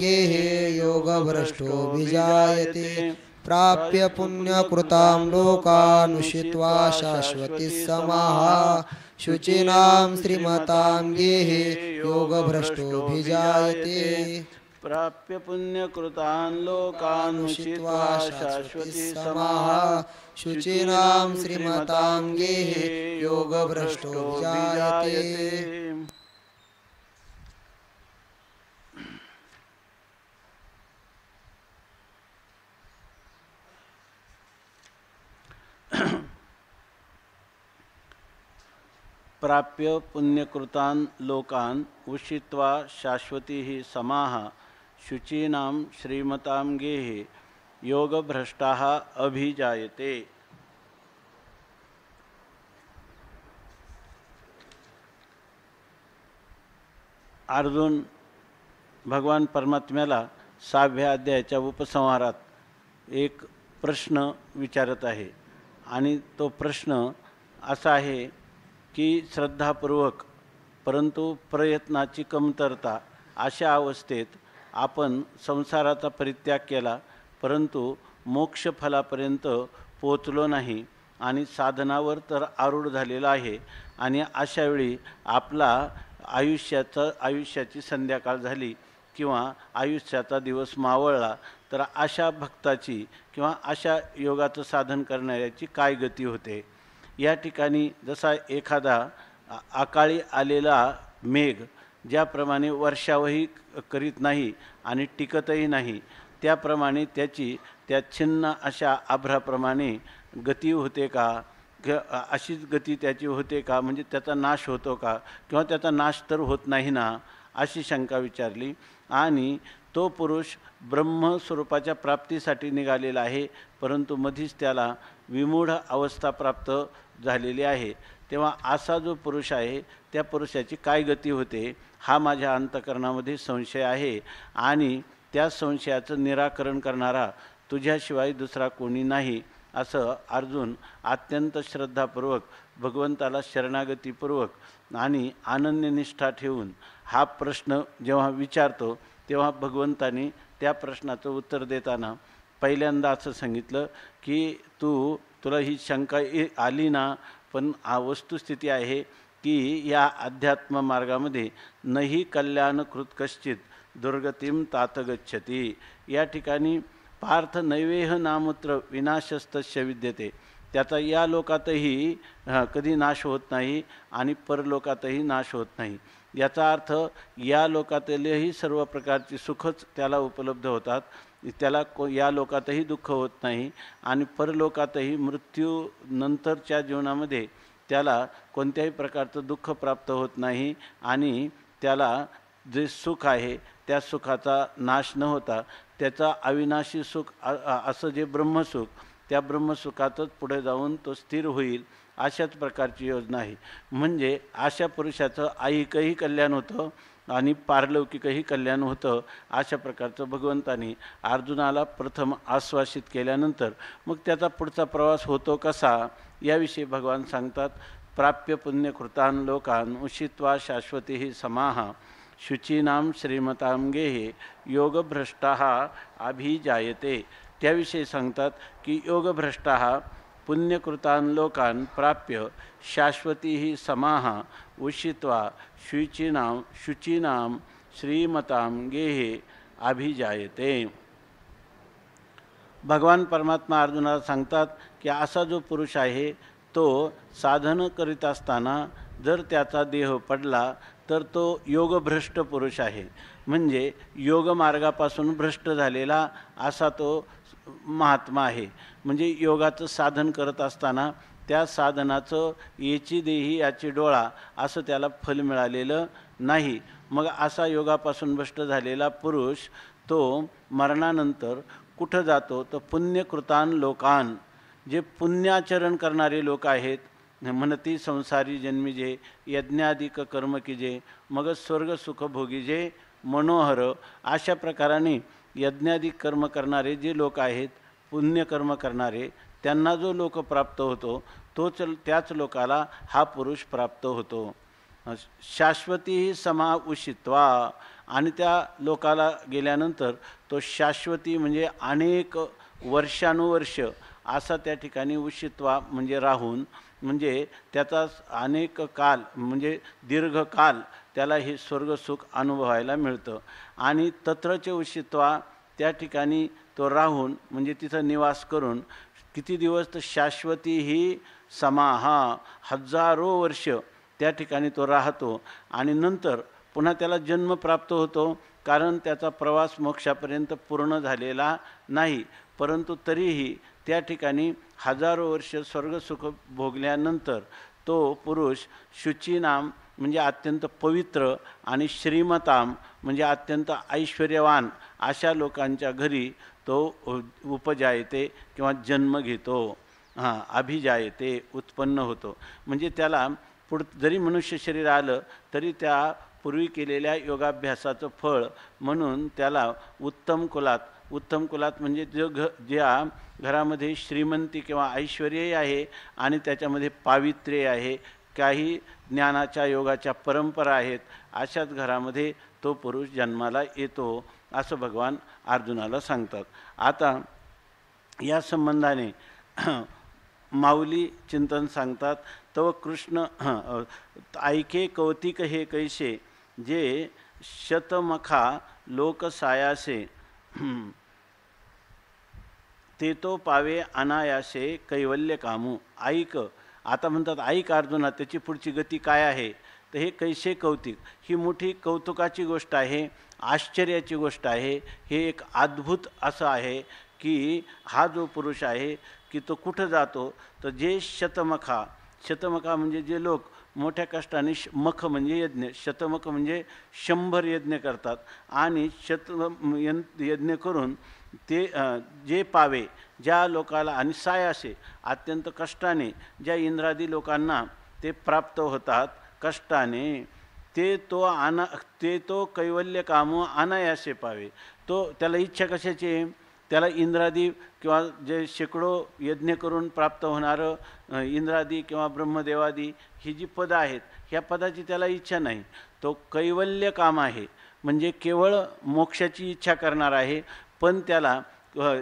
गेः योगभ्रष्टोऽभिजायते प्राप्य पुण्यकृतां लोकान् उषित्वा शाश्वतिः समाः शुचीनां श्रीमतां गेः योगभ्रष्टोऽभिजायते प्राप्य पुण्यकृतान् लोकान् उषित्वा शाश्वतिः समाः शुचीनां श्रीमतां गेः योगभ्रष्टोऽभिजायते। प्राप्य पुण्यकृतान् लोकान् उषित्वा शाश्वतीः समाः शुचीनां श्रीमतां गेः योगभ्रष्टाः अभिजायते। अर्जुन भगवान परमात्म्याला 6व्या अध्यायाच्या उपसंहारात एक प्रश्न विचारत आहे आणि तो प्रश्न असा आहे की श्रद्धापूर्वक परंतु प्रयत्नाची कमतरता अशा अवस्थेत आपण संसाराचा परित्याग केला परंतु मोक्षफलापर्यंत पोचलो नाही आणि साधनावर तर आरूढ झालेला आहे आणि अशा वेळी आपला आयुष्याची संध्याकाळ झाली किंवा आयुष्याचा दिवस मावळला तर अशा भक्ताची किंवा अशा योगाचं साधन करणाऱ्याची काय गती होते। या ठिकाणी जसा एखादा अकाळी आलेला मेघ ज्याप्रमाणे वर्षावही करीत नाही आणि टिकतही नाही त्याप्रमाणे त्याची त्या छिन्न अशा आभ्राप्रमाणे गती होते का, अशीच गती त्याची होते का, म्हणजे त्याचा नाश होतो का किंवा त्याचा नाश तर होत नाही ना, अशी शंका विचारली। आणि तो पुरुष ब्रह्मस्वरूपाच्या प्राप्तीसाठी निघालेला आहे परंतु मधीच त्याला विमूढ अवस्था प्राप्त झालेली आहे, तेव्हा असा जो पुरुष आहे त्या पुरुषाची काय गती होते हा माझ्या अंतःकरणामध्ये संशय आहे आणि त्या संशयाचं निराकरण करणारा तुझ्याशिवाय दुसरा कोणी नाही, असं अर्जुन अत्यंत श्रद्धापूर्वक भगवंताला शरणागतीपूर्वक आणि अनन्यनिष्ठा ठेवून हा प्रश्न जेव्हा विचारतो तेव्हा भगवंतानी त्या प्रश्नाचं उत्तर देताना पहिल्यांदा असं सांगितलं की तुला ही शंका आली ना, पण वस्तुस्थिती आहे की या अध्यात्म मार्गामध्ये नही कल्याणकृत कश्चित दुर्गतीम तात गच्छति। या ठिकाणी पार्थ नैवेह नामूत्र विनाशस्तस्य विद्यते, त्याचा या लोकातही कधी नाश होत नाही आणि परलोकातही नाश होत नाही। याचा अर्थ या लोकातलेही सर्व प्रकारची सुखच त्याला उपलब्ध होतात, त्याला या लोकातही दुःख होत नाही आणि परलोकातही मृत्यूनंतरच्या जीवनामध्ये त्याला कोणत्याही प्रकारचं दुःख प्राप्त होत नाही आणि त्याला जे सुख आहे त्या सुखाचा नाश न होता त्याचा अविनाशी सुख असं जे ब्रह्मसुख त्या ब्रह्मसुखातच पुढे जाऊन तो स्थिर होईल, अशाच प्रकारची योजना आहे। म्हणजे अशा पुरुषाचं ऐहिकही कल्याण होतं आणि पारलौकिकही कल्याण होतं, अशा प्रकारचं भगवंतानी अर्जुनाला प्रथम आश्वासित केल्यानंतर मग त्याचा पुढचा प्रवास होतो कसा याविषयी भगवान सांगतात। प्राप्य पुण्यकृतान् लोकान् उषित्वा शाश्वतीः समाः शुचीनां श्रीमतां गेः योगभ्रष्टाः अभिजायते। त्याविषयी सांगतात की योगभ्रष्टाः पुण्यकृतान् लोकान् प्राप्य शाश्वतीः समाः उषित्वा शुचीनां श्रीमतां गेः अभिजायते। भगवान परमात्मा अर्जुनाला सांगतात की असा जो पुरुष आहे तो साधन करीत असताना जर त्याचा देह पडला तर तो योगभ्रष्ट पुरुष आहे, म्हणजे योगमार्गापासून भ्रष्ट झालेला असा तो महात्मा आहे। म्हणजे योगाचं साधन करत असताना त्या साधनाचं याची देही याची डोळा असं त्याला फल मिळालेलं नाही। मग असा योगापासून भ्रष्ट झालेला पुरुष तो मरणानंतर कुठं जातो तर पुण्यकृतान् लोकान्, जे पुण्याचरण करणारे लोक आहेत, म्हणती संसारी जन्मीजे यज्ञाधिक कर्म कीजे मग स्वर्ग सुख भोगीजे मनोहर, अशा प्रकाराने यज्ञाधिक कर्म करणारे जे लोक आहेत पुण्यकर्म करणारे त्यांना जो लोक प्राप्त होतो त्याच लोकाला हा पुरुष प्राप्त होतो। शाश्वती समा उषित्वा, आणि त्या लोकाला गेल्यानंतर तो शाश्वती म्हणजे अनेक वर्षानुवर्ष असा त्या ठिकाणी उषित्वा म्हणजे राहून, म्हणजे त्याचा अनेक काल म्हणजे दीर्घकाल त्याला हे स्वर्गसुख अनुभवायला मिळतं. आणि तत्रचे उषित्वा, त्या ठिकाणी तो राहून म्हणजे तिथं निवास करून किती दिवस, तर शाश्वती ही समाहा, हजारो वर्ष त्या ठिकाणी तो राहतो. आणि नंतर पुन्हा त्याला जन्म प्राप्त होतो, कारण त्याचा प्रवास मोक्षापर्यंत पूर्ण झालेला नाही. परंतु तरीही त्या ठिकाणी हजारो वर्ष स्वर्गसुख भोगल्यानंतर तो पुरुष शुचीनाम म्हणजे अत्यंत पवित्र आणि श्रीमताम म्हणजे अत्यंत ऐश्वर्यवान अशा लोकांच्या घरी तो उपजायते किंवा जन्म घेतो. अभिजायते उत्पन्न होतो. म्हणजे त्याला जरी मनुष्य शरीर आलं तरी त्या पूर्वी केलेल्या योगाभ्यासाचं फळ म्हणून त्याला उत्तम कुलात म्हणजे ज्या घरामध्ये श्रीमंती किंवा ऐश्वर्यही आहे आणि त्याच्यामध्ये पावित्र्य आहे, काही ज्ञानाच्या योगाच्या परंपरा आहेत, अशाच घरामध्ये तो पुरुष जन्माला येतो असं भगवान अर्जुनाला सांगतात. आता या संबंधाने माऊली चिंतन सांगतात, तव कृष्ण ऐके कौतिक हे कैसे, जे शतमखा लोकसायासे, ते तो पावे अनायासे कैवल्य कामू. ऐक, आता म्हणतात ऐक अर्जुना, त्याची पुढची गती काय आहे, तर हे कैसे कौतिक, ही मोठी कौतुकाची गोष्ट आहे, आश्चर्याची गोष्ट आहे. हे एक अद्भुत असं आहे की हा जो पुरुष आहे की तो कुठं जातो, तर जे शतमखा म्हणजे जे लोक मोठ्या कष्टाने मख म्हणजे यज्ञ, शतमख म्हणजे 100 यज्ञ करतात आणि यज्ञ करून ते जे पावे ज्या लोकाला, आणि सायासे अत्यंत कष्टाने ज्या इंद्रादी लोकांना ते प्राप्त होतात कष्टाने, ते तो कैवल्य कामो अनायासे पावे. तो त्याला इच्छा कशाची, त्याला इंद्रादी किंवा जे शेकडो यज्ञ करून प्राप्त होणारं इंद्रादी किंवा ब्रह्मदेवादी ही जी पदं आहेत, ह्या पदाची त्याला इच्छा नाही. तो कैवल्य काम आहे म्हणजे केवळ मोक्षाची इच्छा करणार आहे, पण त्याला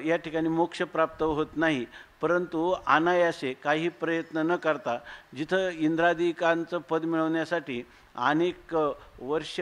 या ठिकाणी मोक्ष प्राप्त होत नाही. परंतु अनायासे काही प्रयत्न न करता, जिथं इंद्रादिकांचं पद मिळवण्यासाठी अनेक वर्ष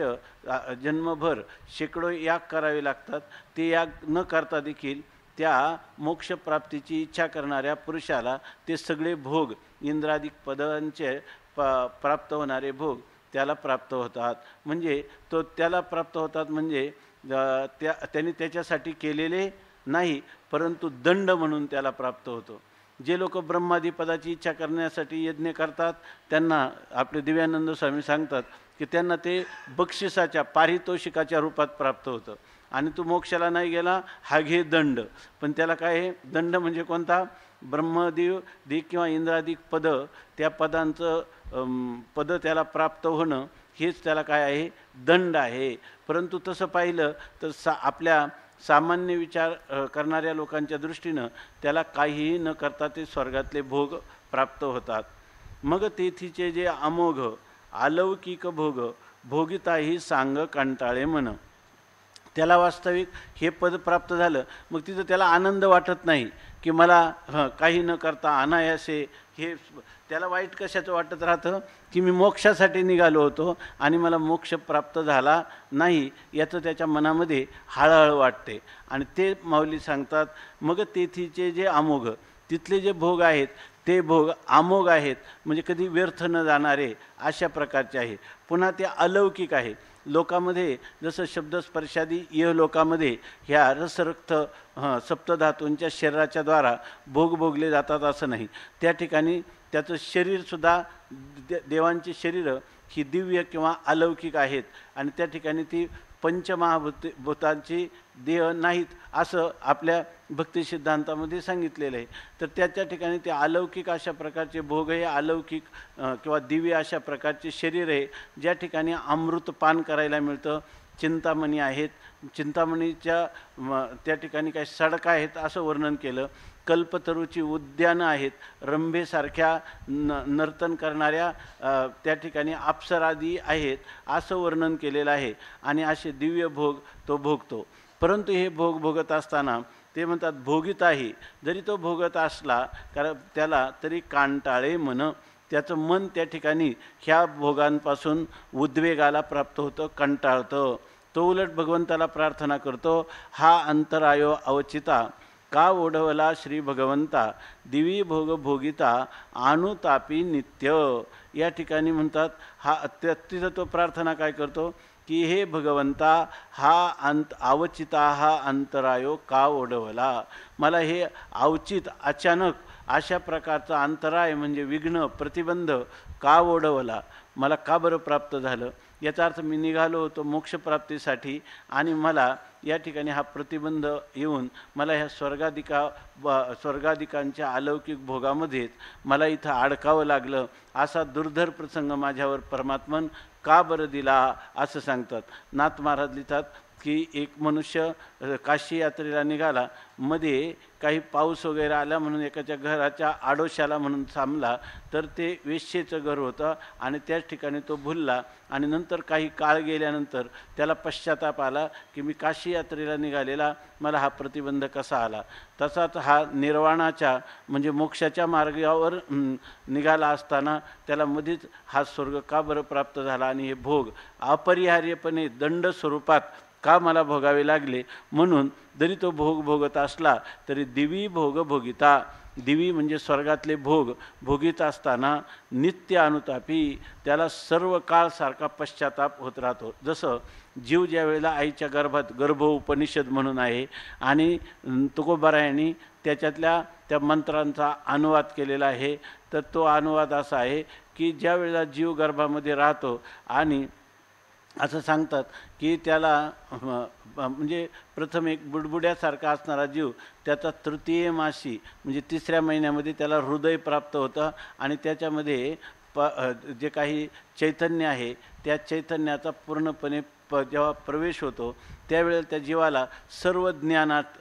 जन्मभर शेकडो याग करावे लागतात, ते याग न करता देखील त्या मोक्षप्राप्तीची इच्छा करणाऱ्या पुरुषाला ते सगळे भोग, इंद्रादिक पदांचे प्राप्त होणारे भोग त्याला प्राप्त होतात. म्हणजे त्याला प्राप्त होतात म्हणजे त्यांनी त्याच्यासाठी केलेले नाही, परंतु दंड म्हणून त्याला प्राप्त होतो. जे लोक ब्रह्मादी पदाची इच्छा करण्यासाठी यज्ञ करतात त्यांना आपले दिव्यानंद स्वामी सांगतात की त्यांना ते बक्षिसाच्या पारितोषिकाच्या रूपात प्राप्त होतं. आणि तू मोक्षाला नाही गेला, हा घे दंड. पण त्याला काय आहे दंड म्हणजे कोणता, ब्रह्मदेव किंवा इंद्रादिक पद, त्या पदांचं पद त्याला प्राप्त होणं हेच त्याला काय आहे, दंड आहे. परंतु तसं पाहिलं तर आपल्या सामान्य विचार करणाऱ्या लोकांच्या दृष्टीनं त्याला काहीही न करता ते स्वर्गातले भोग प्राप्त होतात. मग तेथीचे जे अमोघ अलौकिक भोग भोगिताही सांग कंटाळे म्हण. त्याला वास्तविक हे पद प्राप्त झालं, मग तिथं त्याला आनंद वाटत नाही की मला काही न करता अनायासे, हे त्याला वाईट कशाचं वाटत राहतं की मी मोक्षासाठी निघालो होतो आणि मला मोक्ष प्राप्त झाला नाही, याचं त्याच्या मनामध्ये हळहळ वाटते. आणि ते माऊली सांगतात, मग तेथीचे जे अमोघ, तिथले जे भोग आहेत ते भोग अमोघ आहेत, म्हणजे कधी व्यर्थ न जाणारे अशा प्रकारचे आहे. पुन्हा ते अलौकिक आहे. लोकामध्ये जसं शब्दस्पर्शादी इहलोकामध्ये ह्या रसरक्त सप्तधातूंच्या शरीराच्या द्वारा भोग भोगले जातात असं नाही. त्या ठिकाणी त्याचं शरीरसुद्धा देवांची शरीरं ही दिव्य किंवा अलौकिक आहेत आणि त्या ठिकाणी ती पंचमहाभूतांची देह नाहीत असं आपल्या भक्ती सिद्धांतामध्ये सांगितलेलं आहे. तर त्याच्या ठिकाणी ते अलौकिक अशा प्रकारचे भोग आहे, अलौकिक किंवा दिव्य अशा प्रकारचे शरीर आहे, ज्या ठिकाणी अमृत पान करायला मिळतं, चिंतामणी आहेत, चिंतामणीच्या त्या ठिकाणी काही सडका आहेत असं वर्णन केलं. कल्पतरूची उद्यानं आहेत, रंभेसारख्या नर्तन करणाऱ्या त्या ठिकाणी अप्सरादी आहेत असं वर्णन केलेलं आहे. आणि असे दिव्य भोग तो भोगतो. परंतु हे भोग भोगत असताना ते म्हणतात भोगित आहे, जरी तो भोगत असला कारण त्याला तरी कांटाळे मन, त्याचं मन त्या ठिकाणी ह्या भोगांपासून उद्वेगाला प्राप्त होतं, कंटाळतं. तो उलट भगवंताला प्रार्थना करतो, हा अंतरायो अवचिता का ओढवला श्री भगवंता, दिवी भोग भोगिता अनुतापी नित्य. या ठिकाणी म्हणतात हा तिथं तो प्रार्थना काय करतो की हे भगवंता, हा अवचिता हा अंतरायो का ओढवला, मला हे अवचित अचानक अशा प्रकारचा अंतराय म्हणजे विघ्न प्रतिबंध का ओढवला, मला का बरं प्राप्त झालं. याचा अर्थ मी निघालो होतो मोक्षप्राप्तीसाठी आणि मला या ठिकाणी हा प्रतिबंध येऊन मला ह्या स्वर्गाधिकांच्या अलौकिक भोगामध्येच मला इथं अडकावं लागलं. असा दुर्धर प्रसंग माझ्यावर परमात्मन का बरं दिला असं सांगतात. नाथ महाराज लिहितात की एक मनुष्य काशी यात्रेला निघाला, मध्ये काही पाऊस वगैरे आला म्हणून एकाच्या घराच्या आडोशाला म्हणून थांबला, तर ते वेश्येचं घर होतं आणि त्याच ठिकाणी तो भुलला. आणि नंतर काही काळ गेल्यानंतर त्याला पश्चाताप आला की मी काशी यात्रेला निघालेला, मला हा प्रतिबंध कसा आला. तसाच हा निर्वाणाच्या म्हणजे मोक्षाच्या मार्गावर निघाला असताना त्याला मध्येच हा स्वर्ग का बरं प्राप्त झाला आणि हे भोग अपरिहार्यपणे दंड स्वरूपात का मला भोगावे लागले. म्हणून जरी तो भोग भोगत असला तरी दिवी भोग भोगिता, दिवी म्हणजे स्वर्गातले भोग भोगीत असताना नित्य अनुतापी, त्याला सर्व काळ सारखा पश्चाताप होत राहतो. जसं जीव ज्या वेळेला आईच्या गर्भात, गर्भ उपनिषद म्हणून आहे आणि तुकोबारायांनी त्याच्यातल्या त्या मंत्रांचा अनुवाद केलेला आहे. तर तो अनुवाद असा आहे की ज्या वेळेला जीव गर्भामध्ये राहतो आणि असं सांगतात की त्याला म्हणजे प्रथम एक बुडबुड्यासारखा असणारा जीव त्याचा तृतीय मासी म्हणजे 3ऱ्या महिन्यामध्ये त्याला हृदय प्राप्त होतं आणि त्याच्यामध्ये जे काही चैतन्य आहे त्या चैतन्याचा पूर्णपणे जेव्हा प्रवेश होतो त्यावेळेला त्या जीवाला सर्व ज्ञानात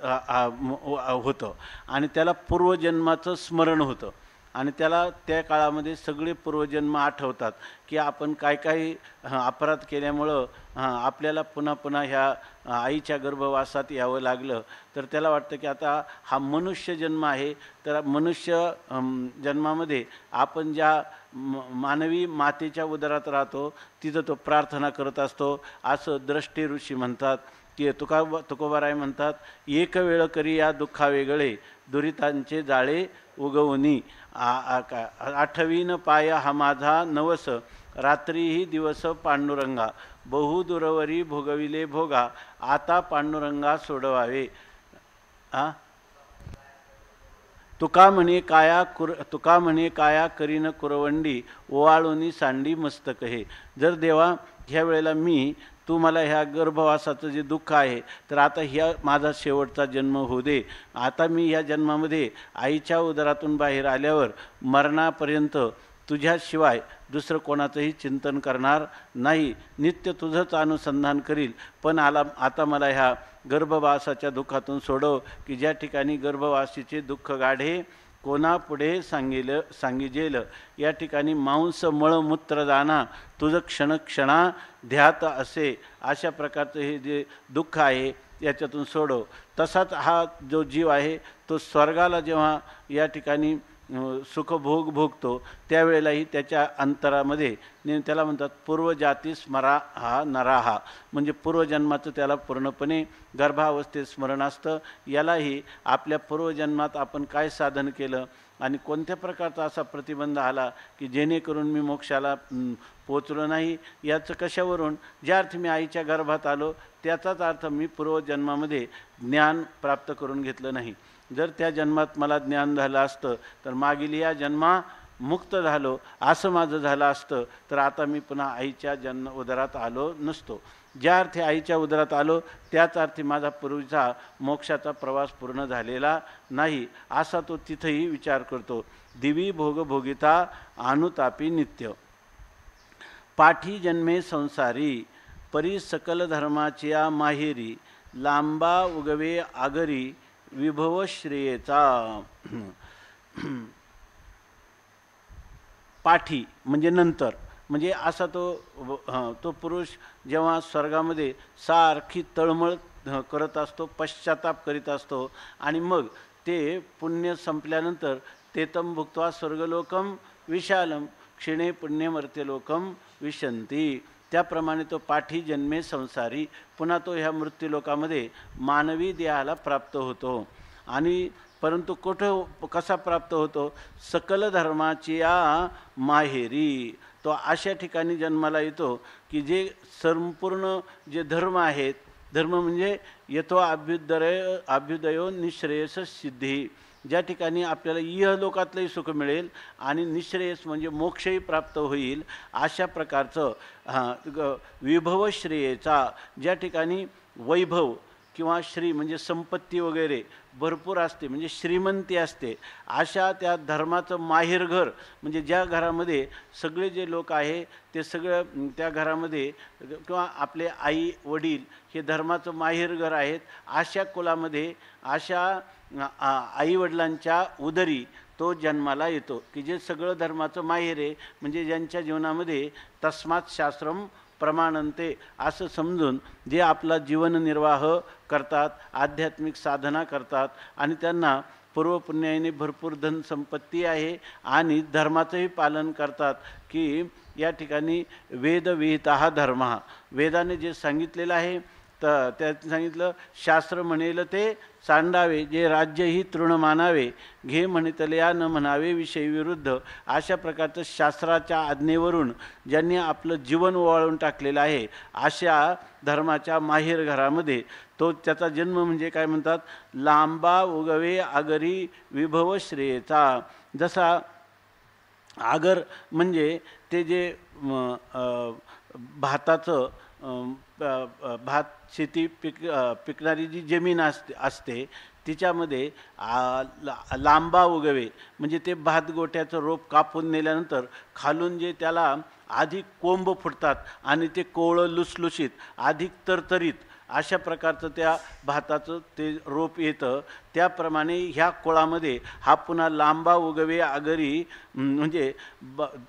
होतं आणि त्याला पूर्वजन्माचं स्मरण होतं आणि त्याला त्या काळामध्ये सगळे पूर्वजन्म आठवतात की आपण काय काय अपराध केल्यामुळं आपल्याला पुन्हा पुन्हा ह्या आईच्या गर्भवासात यावं लागलं. तर त्याला वाटतं की आता हा मनुष्य जन्म आहे, तर मनुष्य जन्मामध्ये आपण ज्या मानवी मातेच्या उदरात राहतो तिथं तो प्रार्थना करत असतो असं द्रष्टे ऋषी म्हणतात. की तुकोबाराय म्हणतात, एक वेळ करी या दुःखा वेगळे दुरितांचे जाळे उगवणी, आठवीन पाय हा माझा नवस रात्रीही दिवस पांडुरंगा, बहुदुरवरी भोगविले भोगा आता पांडुरंगा सोडवावे. तुका म्हणे काया करीन कुरवंडी ओवाळूनी सांडी मस्तक हे. जर देवा ह्या वेळेला तू मला ह्या गर्भवासाचं जे दुःख आहे तर आता ह्या माझा शेवटचा जन्म होऊ दे. आता मी ह्या जन्मामध्ये आईच्या उदरातून बाहेर आल्यावर मरणापर्यंत तुझ्याशिवाय दुसरं कोणाचंही चिंतन करणार नाही, नित्य तुझंच अनुसंधान करील. पण आता मला ह्या गर्भवासाच्या दुःखातून सोडव की ज्या ठिकाणी गर्भवासीचे दुःख गाढे कोणापुढे सांगिजेल. या ठिकाणी मांस मळमूत्र दाना तुझं क्षणक्षणा ध्यात असे, अशा प्रकारचं हे जे दुःख आहे याच्यातून सोडव. तसाच हा जो जीव आहे तो स्वर्गाला जेव्हा या ठिकाणी सुखभोग भोगतो त्यावेळेलाही त्याच्या अंतरामध्ये त्याला म्हणतात पूर्वजाती स्मरा हा नराहा, म्हणजे पूर्वजन्माचं त्याला पूर्णपणे गर्भावस्थेत स्मरण असतं. यालाही आपल्या पूर्वजन्मात आपण काय साधन केलं आणि कोणत्या प्रकारचा असा प्रतिबंध आला की जेणेकरून मी मोक्षाला पोचलो नाही, याचं कशावरून, ज्या अर्थी मी आईच्या गर्भात आलो त्याचाच अर्थ मी पूर्वजन्मामध्ये ज्ञान प्राप्त करून घेतलं नाही. जर त्या जन्मात मला ज्ञान झालं असतं तर मागील या जन्मा मुक्त झालो असं माझं झालं असतं तर आता मी पुन्हा आईच्या उदरात आलो नसतो. ज्या अर्थी आईच्या उदरात आलो त्याच अर्थी माझा पूर्वीचा मोक्षाचा प्रवास पूर्ण झालेला नाही, असा तो तिथंही विचार करतो. दिवी भोग भोगिता अनुतापी नित्य, पाठी जन्मे संसारी परी सकल धर्माच्या माहेरी लांबा उगवे आगरी विभव श्रेयेचा. पाठी म्हणजे नंतर, म्हणजे असा तो पुरुष जेव्हा स्वर्गामध्ये सारखी तळमळ करत असतो, पश्चाताप करीत असतो, आणि मग ते पुण्य संपल्यानंतर तेतम भुक्त्वा स्वर्गलोकम विशालम क्षिणे पुण्यमर्त्यलोकम विशंती. त्याप्रमाणे तो पाठी जन्मे संसारी, पुन्हा तो ह्या मृत्यूलोकामध्ये मानवी देहाला प्राप्त होतो. आणि परंतु कुठं कसा प्राप्त होतो? सकल धर्माची या माहेरी. तो अशा ठिकाणी जन्माला येतो की जे संपूर्ण जे धर्म आहेत, धर्म म्हणजे येतो अभ्युदयो निःश्रेयस सिद्धी, ज्या ठिकाणी आपल्याला इहलोकातलंही सुख मिळेल आणि निःश्रेयस म्हणजे मोक्षही प्राप्त होईल, अशा प्रकारचं विभव श्रेयेचा, ज्या ठिकाणी वैभव किंवा श्री म्हणजे संपत्ती वगैरे भरपूर असते, म्हणजे श्रीमंती असते, अशा त्या धर्माचं माहेरघर, म्हणजे ज्या घरामध्ये सगळे जे लोक आहे ते सगळं त्या घरामध्ये किंवा आपले आई वडील हे धर्माचं माहेरघर आहेत, अशा कुलामध्ये अशा आईवडिलांच्या उदरी तो जन्माला येतो की जे सगळं धर्माचं माहेर आहे, म्हणजे ज्यांच्या जीवनामध्ये तस्मात् शास्त्रम प्रमाणंते असं समजून जे आपला जीवननिर्वाह करतात, आध्यात्मिक साधना करतात आणि त्यांना पूर्वपुण्याने भरपूर धनसंपत्ती आहे आणि धर्माचंही पालन करतात, की या ठिकाणी वेदविहिता धर्म, वेदाने जे सांगितलेलं आहे तर त्यात सांगितलं, शास्त्र म्हणेल ते सांडावे, जे राज्य ही तृण मानावे, घे म्हणितल्या न म्हणावे विषयी विरुद्ध. अशा प्रकारचं शास्त्राच्या आज्ञेवरून ज्यांनी आपलं जीवन ओवाळून टाकलेलं आहे, अशा धर्माच्या माहेर घरामध्ये तो त्याचा जन्म म्हणजे काय म्हणतात, लांबा उगवे आगरी विभव श्रेयेचा. जसा आगर म्हणजे ते जे भाताचं भात शेती पिकणारी जी जमीन असते तिच्यामध्ये लांबा उगवे म्हणजे ते भातगोट्याचं रोप कापून नेल्यानंतर खालून जे त्याला अधिक कोंब फुटतात आणि ते कोवळं लुसलुशीत अधिक तरतरीत अशा प्रकारचं त्या भाताचं ते रोप येतं. त्याप्रमाणे ह्या कुळामध्ये हा पुन्हा लांबा उगवे आगरी म्हणजे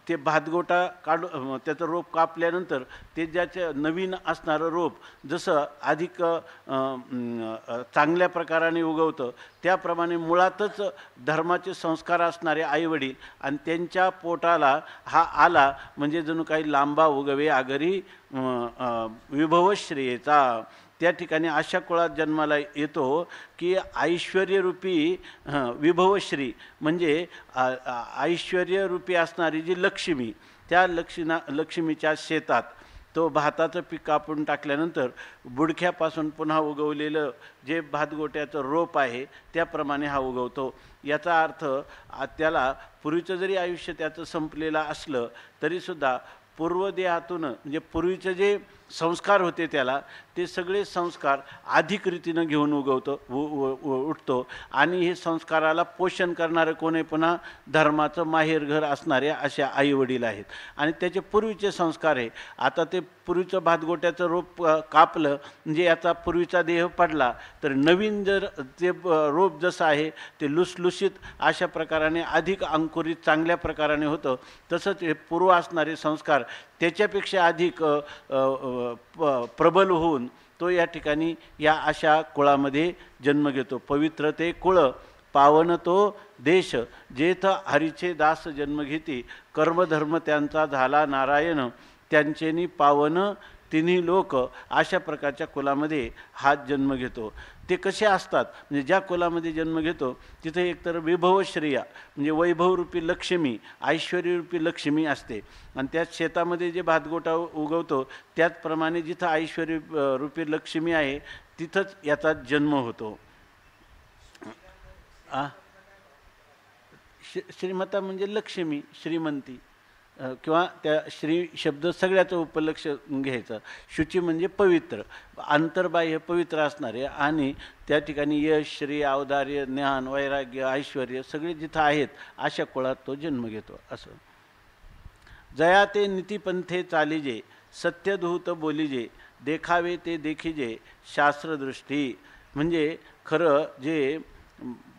ते भातगोटा त्याचं रोप कापल्यानंतर ते ज्याचं नवीन असणारं रोप जसं अधिक चांगल्या प्रकाराने उगवतं, त्याप्रमाणे मुळातच धर्माचे संस्कार असणारे आईवडील आणि त्यांच्या पोटाला हा आला म्हणजे जणू काही लांबा उगवे आगरी विभवश्रेयेचा. त्या ठिकाणी अशा कुळात जन्माला येतो की ऐश्वर्यरूपी विभवश्री म्हणजे ऐश्वर्यरूपी असणारी जी लक्ष्मी, त्या लक्ष्मीच्या शेतात तो भाताचं पीक कापून टाकल्यानंतर बुडख्यापासून पुन्हा उगवलेलं जे भातगोट्याचं रोप आहे त्याप्रमाणे हा उगवतो. याचा अर्थ त्याला पूर्वीचं जरी आयुष्य त्याचं संपलेलं असलं तरीसुद्धा पूर्वदेहातून म्हणजे पूर्वीचे जे संस्कार होते त्याला ते सगळे संस्कार अधिक रीतीनं घेऊन उठतो आणि हे संस्काराला पोषण करणारे कोणी पुन्हा धर्माचं माहेरघर असणारे अशा आईवडील आहेत. आणि त्याचे पूर्वीचे संस्कार आहे. आता ते पूर्वीचं भातगोट्याचं रोप कापलं म्हणजे याचा पूर्वीचा देह पडला तर नवीन जर ते रोप जसं आहे ते लुसलुशीत अशा प्रकाराने अधिक अंकुरित चांगल्या प्रकाराने होतं, तसंच हे पूर्व असणारे संस्कार त्याच्यापेक्षा अधिक प्रबल होऊन तो या ठिकाणी या अशा कुळामध्ये जन्म घेतो. पवित्र ते कुळ पावन तो देश, जेथ हरीचे दास जन्म घेती, कर्मधर्म त्यांचा झाला नारायण, त्यांचेनी पावन तिन्ही लोक. अशा प्रकारच्या कुलामध्ये हा जन्म घेतो. ते कसे असतात म्हणजे ज्या कुलामध्ये जन्म घेतो तिथे एकतर विभवश्रेया म्हणजे वैभवरूपी लक्ष्मी, ऐश्वर्यरूपी लक्ष्मी असते आणि त्याच शेतामध्ये जे भातगोटा उगवतो त्याचप्रमाणे जिथं ऐश्वर्यरूपी लक्ष्मी आहे तिथंच याचा जन्म होतो. श्रीमता म्हणजे लक्ष्मी, श्रीमंती किंवा त्या श्री शब्द सगळ्याचं उपलक्ष घ्यायचं. शुची म्हणजे पवित्र, अंतर्बाह्य पवित्र असणारे आणि त्या ठिकाणी यश, श्री, औदार्य, ज्ञान, वैराग्य, ऐश्वर्य सगळे जिथं आहेत अशा कुळात तो जन्म घेतो. असं जया ते नीतिपंथे चालिजे, सत्यधूत बोलिजे, देखावे ते देखीजे शास्त्रदृष्टी, म्हणजे खरं जे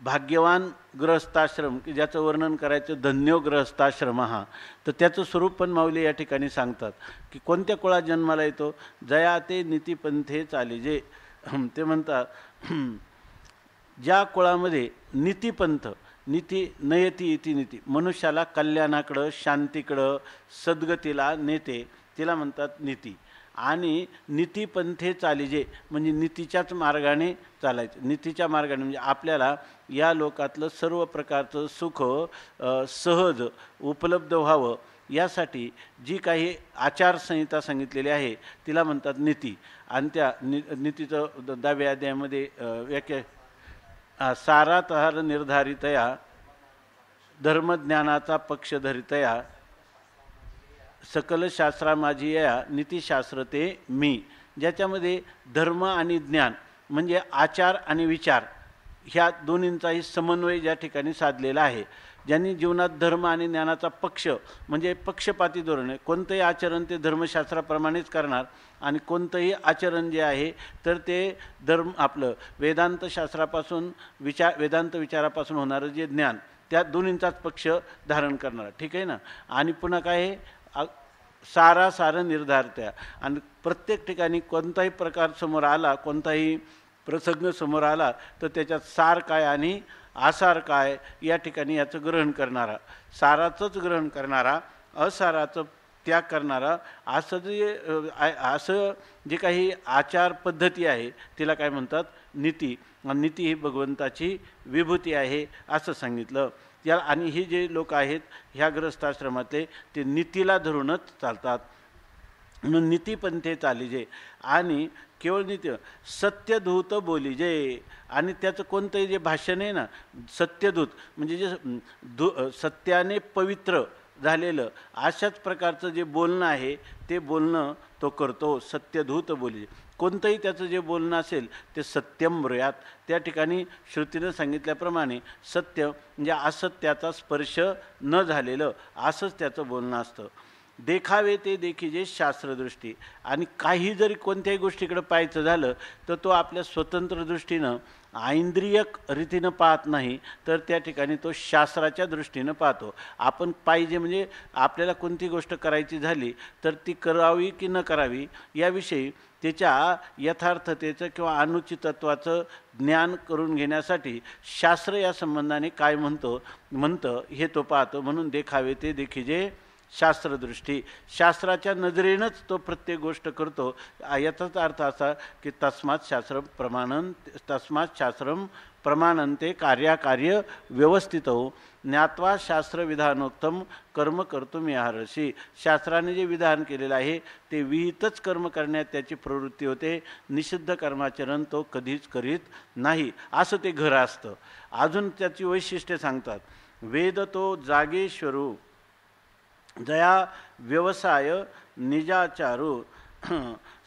भाग्यवान गृहस्थाश्रम की ज्याचं वर्णन करायचं धन्यो गृहस्थाश्रम हा, तर त्याचं स्वरूप पण माऊली या ठिकाणी सांगतात की कोणत्या कुळात जन्माला येतो. जया ते नीतिपंथे चालिजे, ते म्हणतात ज्या कुळामध्ये नीतिपंथ, नीती नयती इति नीती, मनुष्याला कल्याणाकडं शांतीकडं सद्गतीला नेते, तिला म्हणतात नीती. आणि नीतिपंथे चालिजे म्हणजे नीतीच्याच मार्गाने चालायचं. नीतीच्या मार्गाने म्हणजे आपल्याला या लोकातलं सर्व प्रकारचं सुख सहज उपलब्ध व्हावं यासाठी जी काही आचारसंहिता सांगितलेली आहे तिला म्हणतात नीती. आणि त्या नीतीचं 10व्या अध्यायामध्ये व्याख्या सारातहार निर्धारितया धर्मज्ञानाचा पक्ष धरितया सकल शास्त्रा माझी या नीतिशास्त्र ते मी, ज्याच्यामध्ये धर्म आणि ज्ञान म्हणजे आचार आणि विचार ह्या दोन्हींचाही समन्वय ज्या ठिकाणी साधलेला आहे. ज्यांनी जीवनात धर्म आणि ज्ञानाचा पक्ष म्हणजे पक्षपाती धोरण आहे, कोणतंही आचरण ते धर्मशास्त्राप्रमाणेच करणार आणि कोणतंही आचरण जे आहे तर ते आपलं वेदांत शास्त्रापासून वेदांत विचारापासून होणारं जे ज्ञान त्या दोन्हींचाच पक्ष धारण करणार. ठीक आहे ना. आणि पुन्हा काय आहे सारासार निर्धारत्या, आणि प्रत्येक ठिकाणी कोणताही प्रकार समोर आला, कोणताही प्रसंग समोर आला तर त्याच्यात सार काय आणि आसार काय या ठिकाणी याचं ग्रहण करणारा, साराचंच ग्रहण करणारा, असाराचं त्याग करणारा, असं जे काही आचार पद्धती आहे तिला काय म्हणतात नीती. नीती ही भगवंताची विभूती आहे असं सांगितलं. या आणि ही जे लोक आहेत ह्या ग्रस्थाश्रमातले ते नीतीला धरूनच चालतात म्हणून नीतिपंथे चालिजे. आणि केवळ नीती सत्यधूत बोलिजे, आणि त्याचं कोणतंही जे भाषण आहे ना सत्यधूत म्हणजे जे सत्याने पवित्र झालेलं अशाच प्रकारचं जे बोलणं आहे ते बोलणं तो करतो. सत्यधूत बोलिजे, कोणतंही त्याचं जे बोलणं असेल ते सत्यम ब्रूयात. त्या ठिकाणी श्रुतीनं सांगितल्याप्रमाणे सत्य म्हणजे असत्याचा स्पर्श न झालेलं असंच त्याचं बोलणं असतं. देखावे ते देखीजे शास्त्रदृष्टी, आणि काही जरी कोणत्याही गोष्टीकडे पाहायचं झालं तर तो आपल्या स्वतंत्र दृष्टीनं ऐंद्रियक रीतीनं पाहत नाही, तर त्या ठिकाणी तो शास्त्राच्या दृष्टीनं पाहतो. आपण पाहिजे म्हणजे आपल्याला कोणती गोष्ट करायची झाली तर ती करावी की न करावी याविषयी त्याच्या यथार्थतेचं किंवा अनुचितत्वाचं ज्ञान करून घेण्यासाठी शास्त्र या संबंधाने काय म्हणतं हे तो पाहतो. म्हणून देखावे ते देखीजे शास्त्रदृष्टी, शास्त्राच्या नजरेनंच तो प्रत्येक गोष्ट करतो. याचाच अर्थ असा की तस्मात् शास्त्रम प्रमाणन्ते कार्याकार्य व्यवस्थित हो ज्ञात्वा शास्त्रविधानोक्तम कर्म कर्तुम याहर्षी. शास्त्राने जे विधान केलेलं आहे ते विहितच कर्म करण्यात त्याची प्रवृत्ती होते, निषिद्ध कर्माचरण तो कधीच करीत नाही, असं ते घर असतं. अजून त्याची वैशिष्ट्ये सांगतात. वेद तो जागेश्वरू जया व्यवसाय निजाचारू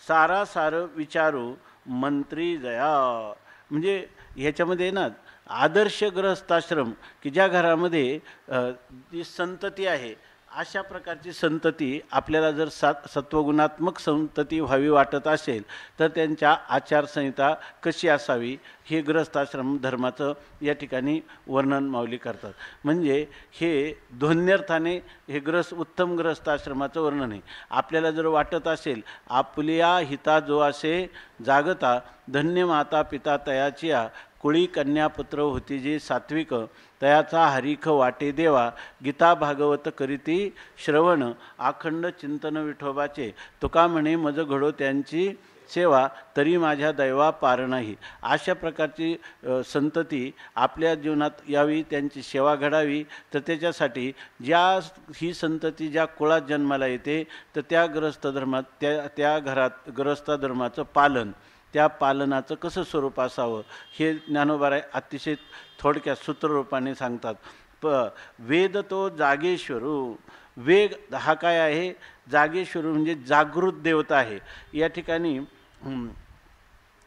सारासार विचारू मंत्री जया. म्हणजे ह्याच्यामध्ये ना आदर्श गृहस्थाश्रम की ज्या घरामध्ये जी संतती आहे अशा प्रकारची संतती आपल्याला जर सत्वगुणात्मक संतती व्हावी वाटत असेल तर त्यांच्या आचारसंहिता कशी असावी हे गृहस्थाश्रम धर्माचं या ठिकाणी वर्णन माऊली करतात. म्हणजे हे ध्वन्यर्थाने हे उत्तम गृहस्थाश्रमाचं वर्णन आहे. आपल्याला जर वाटत असेल आपल्या हिता जो असे जागता धन्य माता पिता तयाचिया कुळी कन्यापुत्र होती जे सात्विक तयाचा हरिख वाटे देवा गीता भागवत करीती श्रवण अखंड चिंतन विठोबाचे तुका म्हणे मज घडो त्यांची सेवा तरी माझ्या दैवा पार नाही. अशा प्रकारची संतती आपल्या जीवनात यावी, त्यांची सेवा घडावी. तर त्याच्यासाठी ही संतती ज्या कुळात जन्माला येते तर त्या गृहस्थ धर्मात त्या घरात गृहस्थ धर्माचं पालन, त्या पालनाचं कसं स्वरूप असावं हे ज्ञानोबाराय अतिशय थोडक्यात सूत्ररूपाने सांगतात. वेद तो जागेश्वरू, वेग हा काय आहे जागेश्वरू म्हणजे जागृत देवता आहे. या ठिकाणी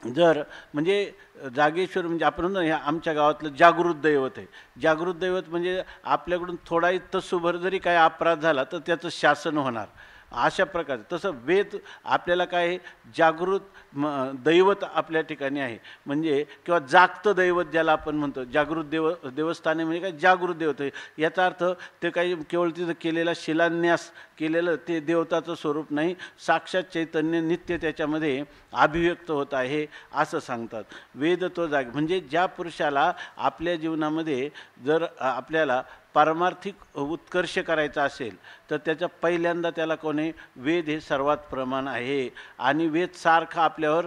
जर म्हणजे जागेश्वर म्हणजे आपण आमच्या गावातलं जागृत दैवत आहे. जागृत दैवत म्हणजे आपल्याकडून थोडाही तसूभर जरी काय अपराध झाला तर त्याचं शासन होणार. अशा प्रकारे तसं वेद आपल्याला काय जागृत दैवत आपल्या ठिकाणी आहे, म्हणजे किंवा जागतं दैवत ज्याला आपण म्हणतो. जागृत देवस्थाने म्हणजे काय, जागृत देवत. याचा अर्थ ते काही केवळ तिथं केलेला शिलान्यास केलेलं ते देवताचं स्वरूप नाही, साक्षात चैतन्य नित्य त्याच्यामध्ये अभिव्यक्त होत आहे असं सांगतात. वेद तो जाग म्हणजे ज्या पुरुषाला आपल्या जीवनामध्ये जर आपल्याला पारमार्थिक उत्कर्ष करायचा असेल तर त्याचा पहिल्यांदा त्याला कोणी वेद हे सर्वात प्रमाण आहे. आणि वेद सारखा आपल्यावर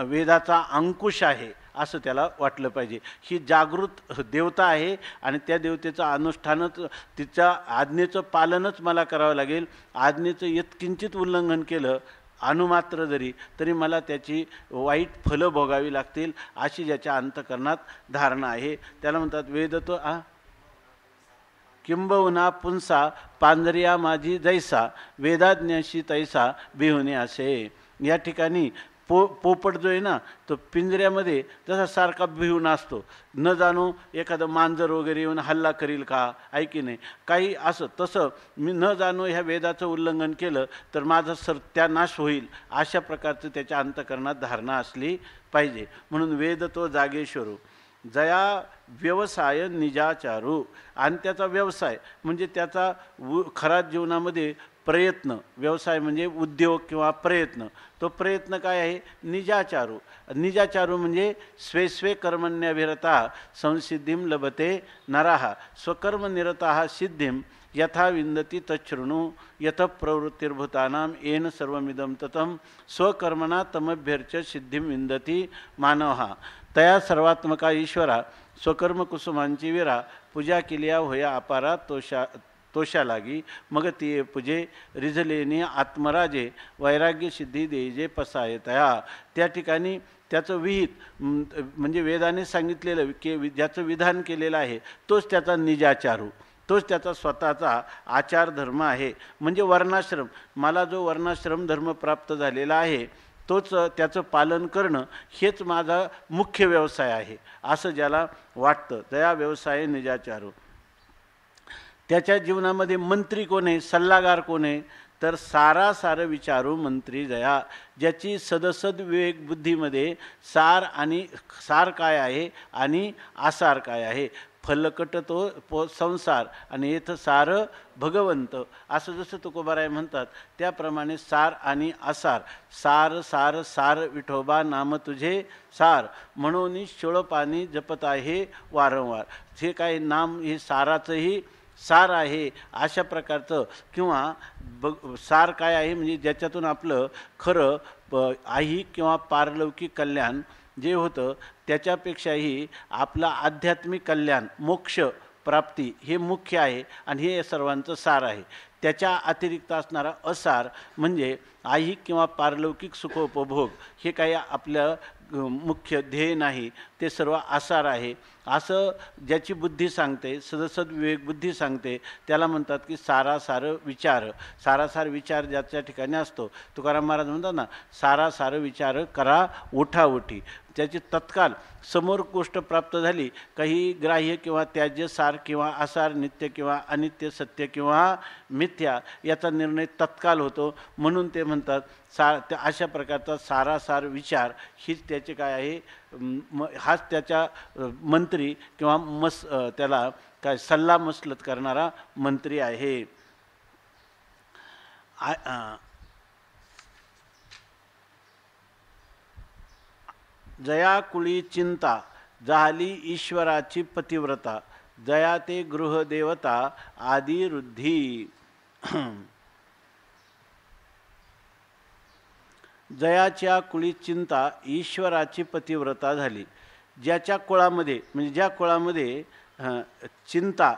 वेदाचा अंकुश आहे असं त्याला वाटलं पाहिजे. ही जागृत देवता आहे आणि त्या देवतेचं अनुष्ठानच, तिच्या आज्ञेचं पालनच मला करावं लागेल. आज्ञेचं यत्किंचित उल्लंघन केलं अनुमात्र जरी तरी मला त्याची वाईट फलं भोगावी लागतील अशी ज्याच्या अंतःकरणात धारणा आहे त्याला म्हणतात वेद तो किंबहुना पुंसा पांजरिया माझी जैसा वेदाज्ञाशी तैसा बिहुने असे. या ठिकाणी पोपट जो आहे ना तो पिंजऱ्यामध्ये जसा सारखा भिवून असतो, न जाणू एखादं मांजर वगैरे येऊन हल्ला करील का, ऐकी नाही काही असं, तसं मी न जाणू ह्या वेदाचं उल्लंघन केलं तर माझा सत्यानाश होईल अशा प्रकारचं त्याच्या अंतःकरणात धारणा असली पाहिजे. म्हणून वेद तो जागेश्वरू जया व्यवसाय निजाचारू. आणि त्याचा व्यवसाय म्हणजे त्याचा खरा जीवनामध्ये प्रयत्न, व्यवसाय म्हणजे उद्योग किंवा प्रयत्न, तो प्रयत्न काय आहे निजाचारू. निजाचारू म्हणजे स्वे स्वे कर्मण्यभिरता संसिद्धीम लभते नराः स्वकर्मनिरताः सिद्धिं यथा विंदती तच्छृणु यत प्रवृत्तिर्भूतानां येन सर्वमिदं ततं स्वकर्मणा तमभ्यर्च सिद्धिं विंदती मानवः. तया सर्वात्मका ईश्वरा स्वकर्म कुसुमांची विरा पूजा केलिया होया अपारा तोषा लागी मग ती पूजे रिझलेने आत्मराजे वैराग्य सिद्धी देजे पसाय तया. त्या ठिकाणी त्याचं विहित म्हणजे वेदाने सांगितलेलं की ज्याचं विधान केलेलं आहे तोच त्याचा निजाचारू, तोच त्याचा स्वतःचा आचार धर्म आहे. म्हणजे वर्णाश्रम, मला जो वर्णाश्रम धर्म प्राप्त झालेला आहे तोच त्याचं पालन करणं हेच माझा मुख्य व्यवसाय आहे असं ज्याला वाटतं त्या व्यवसाय निजाचारू. त्याच्या जीवनामध्ये मंत्री कोण आहे, सल्लागार कोण आहे तर सारासार विचारू मंत्री जया. ज्याची सदसद विवेक बुद्धीमध्ये सार काय आहे आणि आसार काय आहे, फलकट तो संसार आणि येथ सार भगवंत असं जसं तुकोबाराय म्हणतात त्याप्रमाणे सार आणि आसार. सार सार सार विठोबा नाम तुझे सार म्हणून शिळपाणी जपत आहे वारंवार. जे काही नाम हे साराचंही सार आहे अशा प्रकारचं. किंवा सार काय आहे म्हणजे ज्याच्यातून आपलं खरं ऐहिक किंवा पारलौकिक कल्याण जे होतं त्याच्यापेक्षाही आपलं आध्यात्मिक कल्याण मोक्ष प्राप्ती हे मुख्य आहे आणि हे सर्वांचं सार आहे. त्याच्या अतिरिक्त असणारा असार म्हणजे ऐहिक किंवा पारलौकिक सुखोपभोग हे काही आपलं मुख्य ध्येय नाही, ते सर्व आसार आहे असं ज्याची बुद्धी सांगते, सदसद विवेक बुद्धी सांगते त्याला म्हणतात की सारासार विचार. सारासार विचार ज्याच्या ठिकाणी असतो तुकाराम महाराज म्हणतात ना सारासार विचार करा उठाउठी. त्याची तत्काल समोर गोष्ट प्राप्त झाली काही ग्राह्य किंवा त्याज्य सार किंवा आसार नित्य किंवा अनित्य सत्य किंवा मिथ्या याचा निर्णय तत्काल होतो. म्हणून ते म्हणतात अशा प्रकारचा सारासार विचार हीच त्याचे काय आहे, हाच त्याच्या मंत्री किंवा त्याला काय सल्ला मसलत करणारा मंत्री आहे. जया कुळी चिंता झाली ईश्वराची पतिव्रता जया ते गृहदेवता आदी रुद्धी. जयाच्या कुळी चिंता ईश्वराची पतिव्रता झाली. ज्याच्या कुळामध्ये म्हणजे ज्या कुळामध्ये चिंता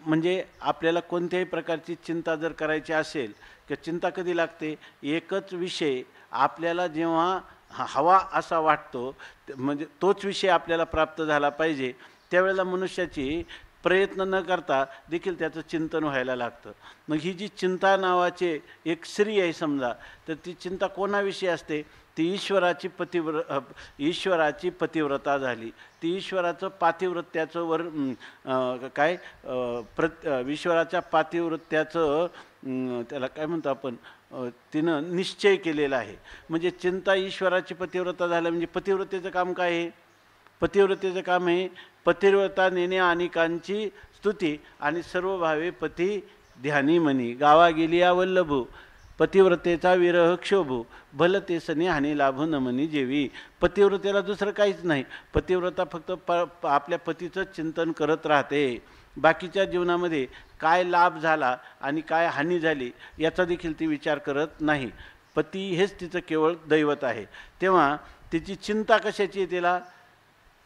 म्हणजे आपल्याला कोणत्याही प्रकारची चिंता जर करायची असेल किंवा चिंता कधी लागते, एकच विषय आपल्याला जेव्हा हवा असा वाटतो म्हणजे तोच विषय आपल्याला प्राप्त झाला पाहिजे त्यावेळेला मनुष्याची प्रयत्न न करता देखील त्याचं चिंतन व्हायला लागतं. मग ही जी चिंता नावाचे एक स्त्री आहे समजा तर ती चिंता कोणाविषयी असते ती ईश्वराची पतिव्रता झाली. ती ईश्वराचं पातिव्रत्याचं ईश्वराच्या पातिव्रत्याचं त्याला काय म्हणतो आपण, तिनं निश्चय केलेला आहे. म्हणजे चिंता ईश्वराची पतिव्रता झाली म्हणजे पतिव्रतेचं काम काय आहे? पतिव्रतेचं काम आहे पतिव्रता नेणे अनेकांची स्तुती आणि सर्व भावे पती ध्यानी मनी. गावा गेली या वल्लभू पतिव्रतेचा विरह क्षोभू भल ते सनी हानी लाभू न मनी जेवी. पतिव्रतेला दुसरं काहीच नाही. पतिव्रता फक्त आपल्या पतीचं चिंतन करत राहते. बाकीच्या जीवनामध्ये काय लाभ झाला आणि काय हानी झाली याचा देखील ती विचार करत नाही. पती हेच तिचं केवळ दैवत आहे. तेव्हा तिची चिंता कशाची आहे? तिला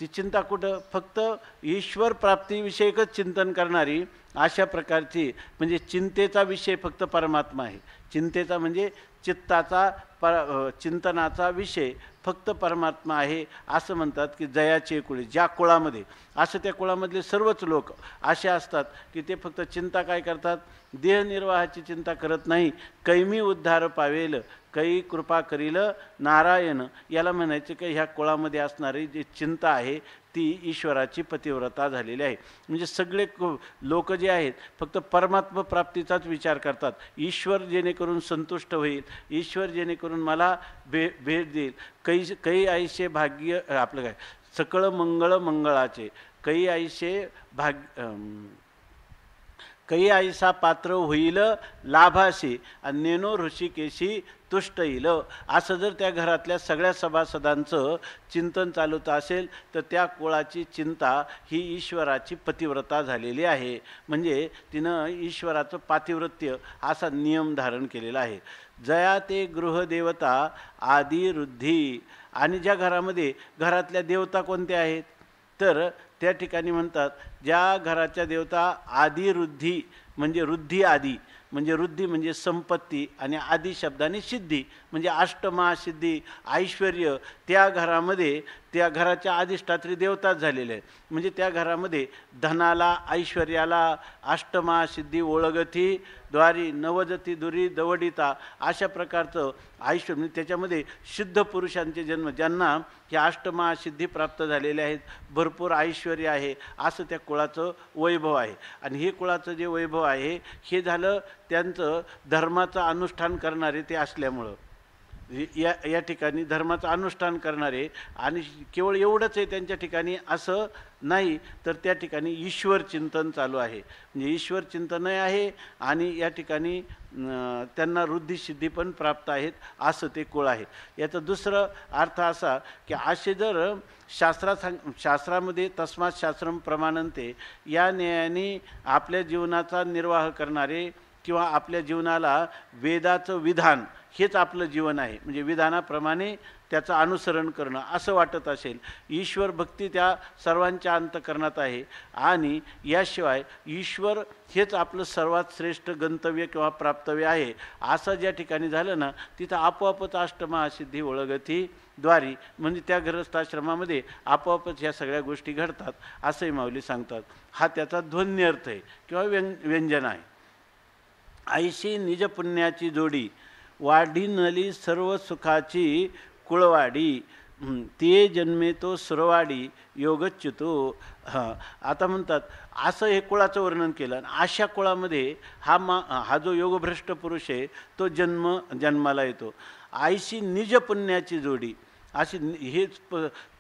ती चिंता कुठं? फक्त ईश्वर प्राप्तीविषयकच चिंतन करणारी अशा प्रकारची, म्हणजे चिंतेचा विषय फक्त परमात्मा आहे. चिंतेचा म्हणजे चिंतनाचा विषय फक्त परमात्मा आहे. असं म्हणतात की जयाचे कुळे, ज्या कुळामध्ये, असं त्या कुळामधले सर्वच लोक असे असतात की ते फक्त चिंता काय करतात? देहनिर्वाहाची चिंता करत नाही. कैमी उद्धार पावेल कै कृपा करील नारायण. याला म्हणायचं की ह्या कुळामध्ये असणारी जी चिंता आहे ती ईश्वराची पतिव्रता झालेली आहे. म्हणजे सगळे लोक जे आहेत फक्त परमात्मा प्राप्तीचाच विचार करतात. ईश्वर जेणेकरून संतुष्ट होईल, ईश्वर जेणेकरून मला भेट देईल. काही आयुष्य भाग्य आपलं काय सकळ मंगळ मंगळाचे, काही आयुष्य काही आईसा पात्र होईल लाभाशी आणि नेनो ऋषिकेशी तुष्ट येईल. असं जर त्या घरातल्या सगळ्या सभासदांचं चिंतन चालूत असेल तर त्या कुळाची चिंता ही ईश्वराची पतिव्रता झालेली आहे. म्हणजे तिनं ईश्वराचं पातिव्रत्य असा नियम धारण केलेला आहे. जया ते गृहदेवता आदी रुद्धी. आणि ज्या घरामध्ये घरातल्या देवता कोणत्या आहेत? तर त्या ठिकाणी म्हणतात ज्या घराच्या देवता आदी रुद्धी, म्हणजे रुद्धी आदी, म्हणजे रुद्धी म्हणजे संपत्ती आणि आदी शब्दाने सिद्धी म्हणजे अष्टमहासिद्धी ऐश्वर्य. त्या घरामध्ये त्या घराच्या अधिष्ठात्री देवताच झालेले आहेत. म्हणजे त्या घरामध्ये धनाला ऐश्वर्याला अष्टमहासिद्धी ओळगती द्वारी नवजती दुरी दवडिता अशा प्रकारचं ऐश्वर्य, म्हणजे त्याच्यामध्ये शुद्ध पुरुषांचे जन्म, ज्यांना ह्या अष्टमहासिद्धी प्राप्त झालेल्या आहेत, भरपूर ऐश्वर्य आहे, असं त्या कुळाचं वैभव आहे. आणि हे कुळाचं जे वैभव आहे हे झालं त्यांचं धर्माचं अनुष्ठान करणारे ते असल्यामुळं. या ठिकाणी धर्माचं अनुष्ठान करणारे, आणि केवळ एवढंच आहे त्यांच्या ठिकाणी असं नाही, तर त्या ठिकाणी ईश्वर चिंतन चालू आहे. म्हणजे ईश्वर चिंतनही आहे आणि या ठिकाणी त्यांना रुद्धिसिद्धी पण प्राप्त आहेत, असं ते कुळ आहे. याचा दुसरा अर्थ असा की असे जर शास्त्रामध्ये तस्मात् शास्त्रम प्रमाणन्ते, या न्यायाने आपल्या जीवनाचा निर्वाह करणारे किंवा आपल्या जीवनाला वेदाचं विधान हेच आपलं जीवन आहे, म्हणजे विधानाप्रमाणे त्याचं अनुसरण करणं असं वाटत असेल, ईश्वर भक्ती त्या सर्वांच्या अंतःकरणात आहे आणि याशिवाय ईश्वर हेच आपलं सर्वात श्रेष्ठ गंतव्य किंवा प्राप्तव्य आहे, असं ज्या ठिकाणी झालं ना तिथं आपोआपच अष्टमहासिद्धी ओळगती द्वारी, म्हणजे त्या गृहस्थाश्रमामध्ये आपोआपच ह्या सगळ्या गोष्टी घडतात असंही माऊली सांगतात. हा त्याचा ध्वन्य अर्थ आहे किंवा व्यंजन आहे. ऐशी निज पुण्याची जोडी वाढीनली सर्व सुखाची कुळवाडी, ते जन्मे तो सुरवाडी योगच्युतो. आता म्हणतात असं हे कुळाचं वर्णन केलं आणि अशा कुळामध्ये हा जो योगभ्रष्ट पुरुष आहे तो जन्माला येतो. आईशी निज पुण्याची जोडी, अशी हेच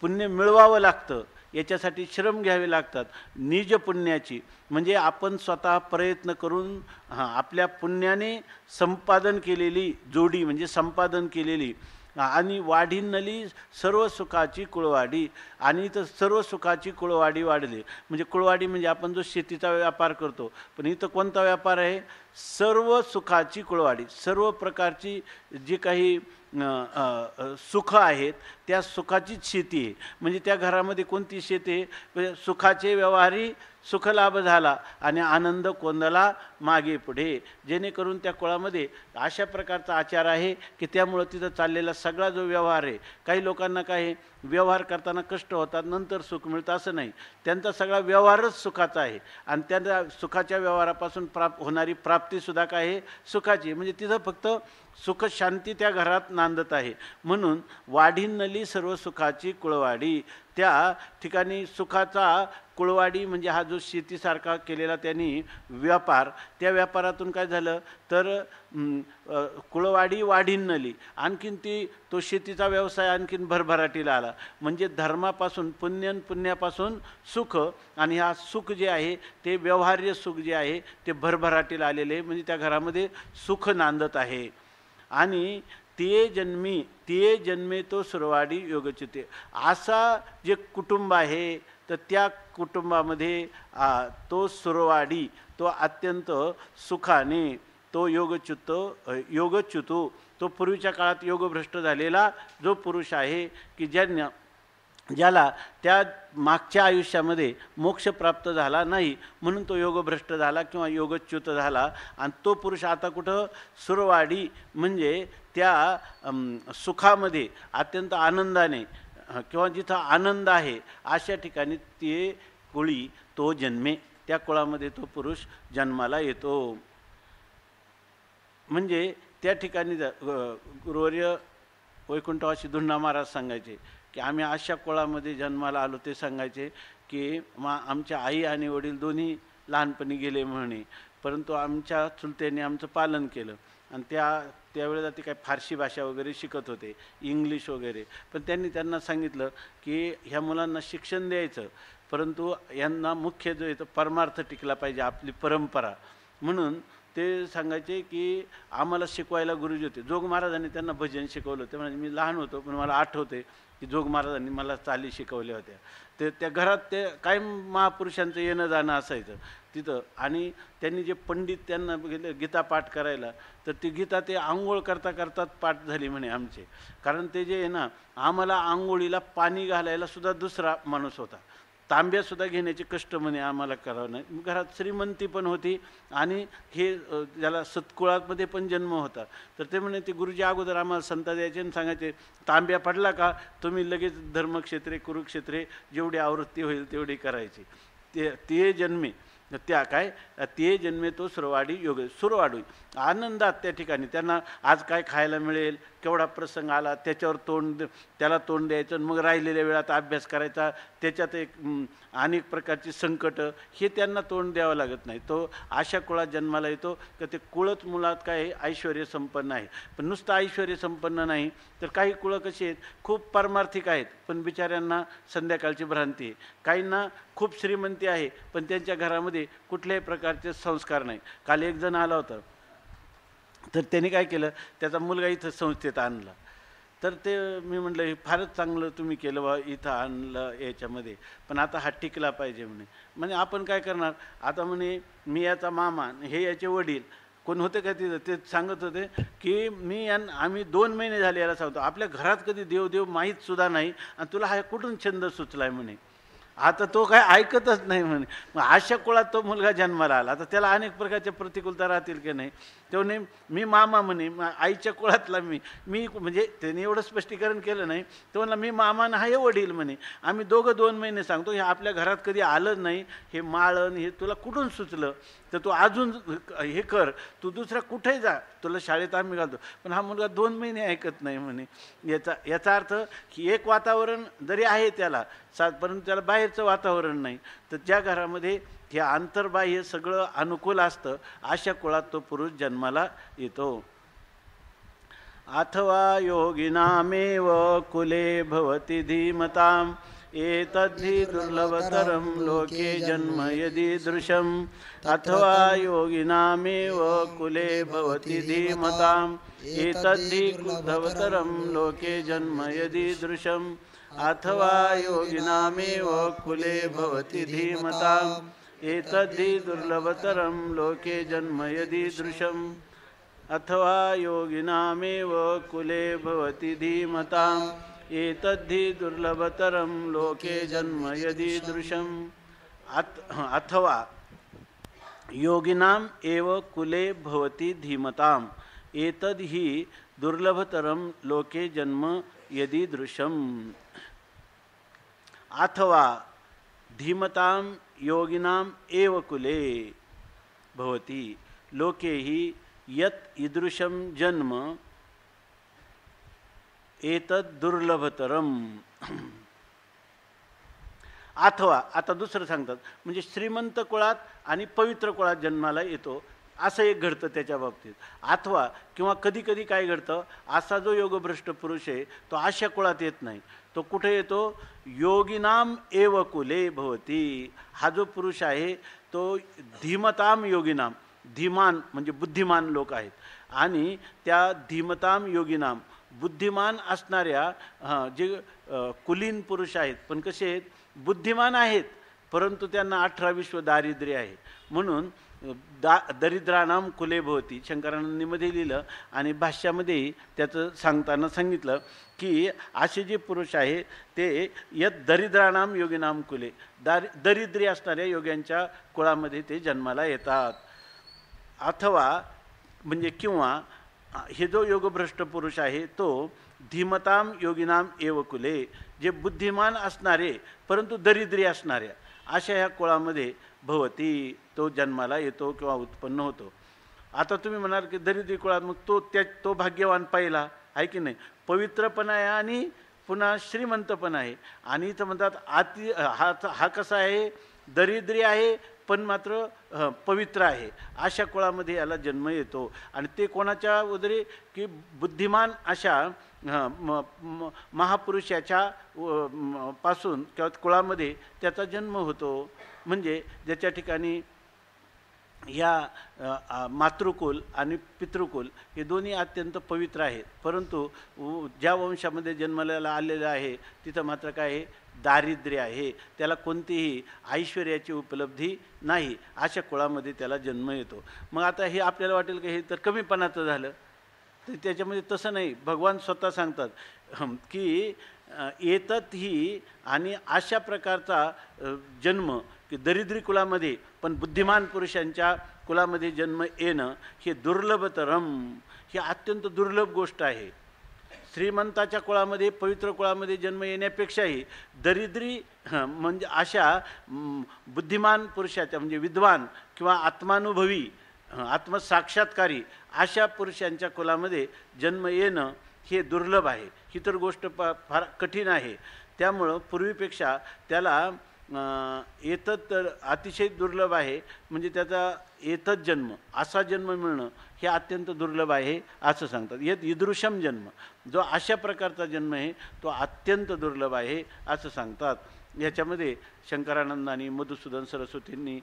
पुण्य मिळवावं लागतं, याच्यासाठी श्रम घ्यावे लागतात. निज पुण्याची म्हणजे आपण स्वतः प्रयत्न करून आपल्या पुण्याने संपादन केलेली जोडी, म्हणजे संपादन केलेली, आणि वाढीनली सर्व सुखाची कुळवाडी, आणि इथं सर्व सुखाची कुळवाडी वाढली. म्हणजे कुळवाडी म्हणजे आपण जो शेतीचा व्यापार करतो, पण इथं कोणता व्यापार आहे? सर्व सुखाची कुळवाडी. सर्व प्रकारची जी काही सुख आहेत त्या सुखाचीच शेती आहे. म्हणजे त्या घरामध्ये कोणती शेती आहे? सुखाचे व्यवहारी सुखलाभ झाला आणि आनंद कोंदला मागे पुढे. जेणेकरून त्या कुळामध्ये अशा प्रकारचा आचार आहे की त्यामुळं तिथं चाललेला सगळा जो व्यवहार आहे, काही लोकांना काय व्यवहार करताना कष्ट होतात, नंतर सुख मिळतं असं नाही. त्यांचा सगळा व्यवहारच सुखाचा आहे आणि त्या सुखाच्या व्यवहारापासून होणारी प्राप्तीसुद्धा काय आहे, सुखाची. म्हणजे तिथं फक्त सुख शांती त्या घरात नांदत आहे. म्हणून वाढीनली सर्व सुखाची कुळवाडी. त्या ठिकाणी सुखाचा कुळवाडी म्हणजे हा जो शेतीसारखा केलेला त्यांनी व्यापार, त्या व्यापारातून काय झालं तर कुळवाडी वाढीनली. आणखीन तो शेतीचा व्यवसाय आणखीन भरभराटीला आला. म्हणजे धर्मापासून पुण्यापासून सुख, आणि हा सुख जे आहे ते व्यवहार्य सुख जे आहे ते भरभराटीला आलेले, म्हणजे त्या घरामध्ये सुख नांदत आहे. आणि ते जन्मे तो सुरवाडी योगच्युते. असा जे कुटुंब आहे तर त्या कुटुंबामध्ये तो सुरवाडी, तो अत्यंत सुखाने, तो योगच्युतो, तो पूर्वीच्या काळात योगभ्रष्ट झालेला जो पुरुष आहे की ज्याला त्या मागच्या आयुष्यामध्ये मोक्ष प्राप्त झाला नाही, म्हणून तो योगभ्रष्ट झाला किंवा योगच्युत झाला. आणि तो पुरुष आता कुठं सुरवाडी म्हणजे त्या सुखामध्ये अत्यंत आनंदाने किंवा जिथं आनंद आहे अशा ठिकाणी ते कुळी तो जन्मे, त्या कुळामध्ये तो पुरुष जन्माला येतो. म्हणजे त्या ठिकाणी गुरुवर्य वैकुंठवासी धुंडा महाराज सांगायचे की आम्ही अशा कुळामध्ये जन्माला आलो. ते सांगायचे की आमच्या आई आणि वडील दोन्ही लहानपणी गेले म्हणे, परंतु आमच्या चुलत्याने आमचं पालन केलं. आणि त्यावेळेला ते काय फारसी भाषा वगैरे शिकत होते, इंग्लिश वगैरे. पण त्यांना सांगितलं की ह्या मुलांना शिक्षण द्यायचं, परंतु यांना मुख्य जो येतो परमार्थ टिकला पाहिजे, आपली परंपरा. म्हणून ते सांगायचे की आम्हाला शिकवायला गुरुजी होते. जोग महाराजांनी त्यांना भजन शिकवलं. ते म्हणजे मी लहान होतो पण मला आठवते की जोग महाराजांनी मला चाली शिकवल्या होत्या. त्या घरात ते काय महापुरुषांचं येणं जाणं असायचं तिथं. आणि त्यांनी जे पंडित त्यांना गीता पाठ करायला, तर ती गीता ते आंघोळ करता पाठ झाली म्हणे आमचे. कारण ते जे आहे ना, आम्हाला आंघोळीला पाणी घालायला सुद्धा दुसरा माणूस होता, तांब्यासुद्धा घेण्याचे कष्ट म्हणे आम्हाला करावं नाही. घरात श्रीमंती पण होती आणि हे ज्याला सत्कुळामध्ये पण जन्म होता. तर ते म्हणे ते गुरुजी अगोदर आम्हाला संता द्यायचे आणि सांगायचे तांब्या पडला का तुम्ही लगेच धर्मक्षेत्रे कुरुक्षेत्रे जेवढी आवृत्ती होईल तेवढी करायची. ते जन्मे ते जन्मे तो सुरवाडी योग. सुरवाडी आनंदात त्या ठिकाणी त्यांना आज काय खायला मिळेल, केवढा प्रसंग आला त्याच्यावर त्याला तोंड द्यायचं. मग राहिलेल्या वेळात अभ्यास करायचा, त्याच्यात एक अनेक प्रकारची संकट, हे त्यांना तोंड द्यावं लागत नाही. तो अशा कुळात जन्माला येतो की ते कुळच मुळात काय ऐश्वर संपन्न आहे. पण नुसतं ऐश्वर संपन्न नाही, तर काही कुळं कशी आहेत खूप पारमार्थिक आहेत पण बिचाऱ्यांना संध्याकाळची भ्रांती आहे. काहींना खूप श्रीमंती आहे पण त्यांच्या घरामध्ये कुठल्याही प्रकारचे संस्कार नाही. काल एक जण आला होता, तर त्यांनी काय केलं, त्याचा मुलगा इथं संस्थेत आणला. तर ते मी म्हटलं हे फारच चांगलं तुम्ही केलं बा, इथं आणलं याच्यामध्ये, पण आता हा टिकला पाहिजे म्हणे आपण काय करणार आता म्हणे. मी याचा मामा, हे याचे वडील कोण होते का तिथं, ते सांगत होते की आम्ही 2 महिने झाले याला सांगतो आपल्या घरात कधी देव माहीत सुद्धा नाही आणि तुला हा कुठून छंद सुचलाय म्हणे. आता तो काय ऐकतच नाही म्हणे. मग अशा कुळात तो मुलगा जन्माला आला. आता त्याला अनेक प्रकारच्या प्रतिकूलता राहतील की नाही. तो नाही मी मामा म्हणे, आईच्या कुळातला मी म्हणजे त्याने एवढं स्पष्टीकरण केलं नाही. तो म्हणला मी मामा ना हे वडील म्हणे, आम्ही दोघं 2 महिने सांगतो, हे आपल्या घरात कधी आलं नाही, हे माळण हे तुला कुठून सुचलं, तर तू अजून हे कर, तू दुसऱ्या कुठेही जा, तुला शाळेत आम्ही घालतो. पण हा मुलगा 2 महिने ऐकत नाही म्हणे. याचा अर्थ की एक वातावरण जरी आहे त्याला परंतु त्याला बाहेरचं वातावरण नाही. तर ज्या घरामध्ये हे आंतरबाह्य सगळं अनुकूल असतं अशा कुळात तो पुरुष जन्माला येतो. अथवा योगिनामेव कुले भवति धीमताम् एतद्धि दुर्लभतरं लोके जन्म यदीदृशम्. अथवा योगिनामेव कुले भवति धीमताम् एतद्धि दुर्लभतरं लोके जन्म यदीदृशम्. अथवा योगिनामेव कुले भवति धीमताम् एतद्धि दुर्लभतरं लोके जन्म यदीदृशम्. अथवा योगिनामेव कुले भवति धीमताम् एतद्धि दुर्लभतरं लोके जन्म यदीदृशम्. अथवा योगिनाम एव कुले भवति धीमताम एतद ही दुर्लभतरम लोके जन्म यदि दृशम. अथवा धीमताम योगिनाम एव कुले भवति लोके ही यत ईदृशम जन्म एतद दुर्लभतरम. अथवा आता दुसरं सांगतात, म्हणजे श्रीमंत कुळात आणि पवित्र कुळात जन्माला येतो असं एक घडतं त्याच्या बाबतीत. अथवा किंवा कधी कधी काय घडतं, असा जो योगभ्रष्ट पुरुष आहे तो अशा कुळात येत नाही, तो कुठे येतो, योगिनाम एव कुले भवती. हा जो पुरुष आहे तो धीमताम योगिनाम, धीमान म्हणजे बुद्धिमान लोक आहेत, आणि त्या धीमताम योगिनाम बुद्धिमान असणाऱ्या जे कुलीन पुरुष आहेत, पण कसे आहेत, बुद्धिमान आहेत परंतु त्यांना 18 विश्व दारिद्र्य आहे. म्हणून दरिद्रानाम कुले भवती शंकरानंदीमध्ये लिहिलं, आणि भाष्यामध्येही त्याचं सांगताना सांगितलं की असे जे पुरुष आहे ते यत दरिद्रानाम योगिनाम कुले, दरिद्री असणाऱ्या योग्यांच्या कुळामध्ये ते जन्माला येतात. अथवा म्हणजे किंवा हे जो योगभ्रष्ट पुरुष आहे तो धीमताम योगिनाम एव कुले, जे बुद्धिमान असणारे परंतु दरिद्री असणाऱ्या अशा ह्या कुळामध्ये भवती तो जन्माला येतो किंवा उत्पन्न होतो. आता तुम्ही म्हणाल की दरिद्री कुळात मग तो भाग्यवान पाहिला आहे की नाही, पवित्र पण आहे आणि पुन्हा श्रीमंत पण आहे. आणि इथं म्हणतात हा कसा आहे, दरिद्री आहे पण मात्र पवित्र आहे, अशा कुळामध्ये याला जन्म येतो. आणि ते कोणाच्या उदरी, की बुद्धिमान अशा महापुरुषाच्या पासून किंवा कुळामध्ये त्याचा जन्म होतो. म्हणजे ज्याच्या ठिकाणी या मातृकुल आणि पितृकुल हे दोन्ही अत्यंत पवित्र आहेत, परंतु ज्या वंशामध्ये जन्माला आलेलं आहे तिथं मात्र काय आहे, दारिद्र्य आहे, त्याला कोणतीही ऐश्वर्याची उपलब्धी नाही, अशा कुळामध्ये त्याला जन्म येतो. मग आता हे आपल्याला वाटेल की हे तर कमीपणाचं झालं, तर त्याच्यामध्ये तसं नाही. भगवान स्वतः सांगतात की येतत ही, आणि अशा प्रकारचा जन्म की दरिद्री कुलामध्ये पण बुद्धिमान पुरुषांच्या कुलामध्ये जन्म येणं हे दुर्लभतरम, ही अत्यंत दुर्लभ गोष्ट आहे. श्रीमंताच्या कुळामध्ये पवित्र कुळामध्ये जन्म येण्यापेक्षाही दरिद्री म्हणजे अशा बुद्धिमान पुरुषाच्या म्हणजे विद्वान किंवा आत्मानुभवी आत्मसाक्षात्कारी अशा पुरुषांच्या कुलामध्ये जन्म येणं हे दुर्लभ आहे. ही तर गोष्ट फार कठीण आहे. त्यामुळं पूर्वीपेक्षा त्याला येतत तर अतिशय दुर्लभ आहे, म्हणजे त्याचा येतच जन्म असा जन्म मिळणं हे अत्यंत दुर्लभ आहे असं सांगतात. येत ईदृशम जन्म, जो अशा प्रकारचा जन्म आहे तो अत्यंत दुर्लभ आहे असं सांगतात. याच्यामध्ये शंकरानंदांनी मधुसूदन सरस्वतींनी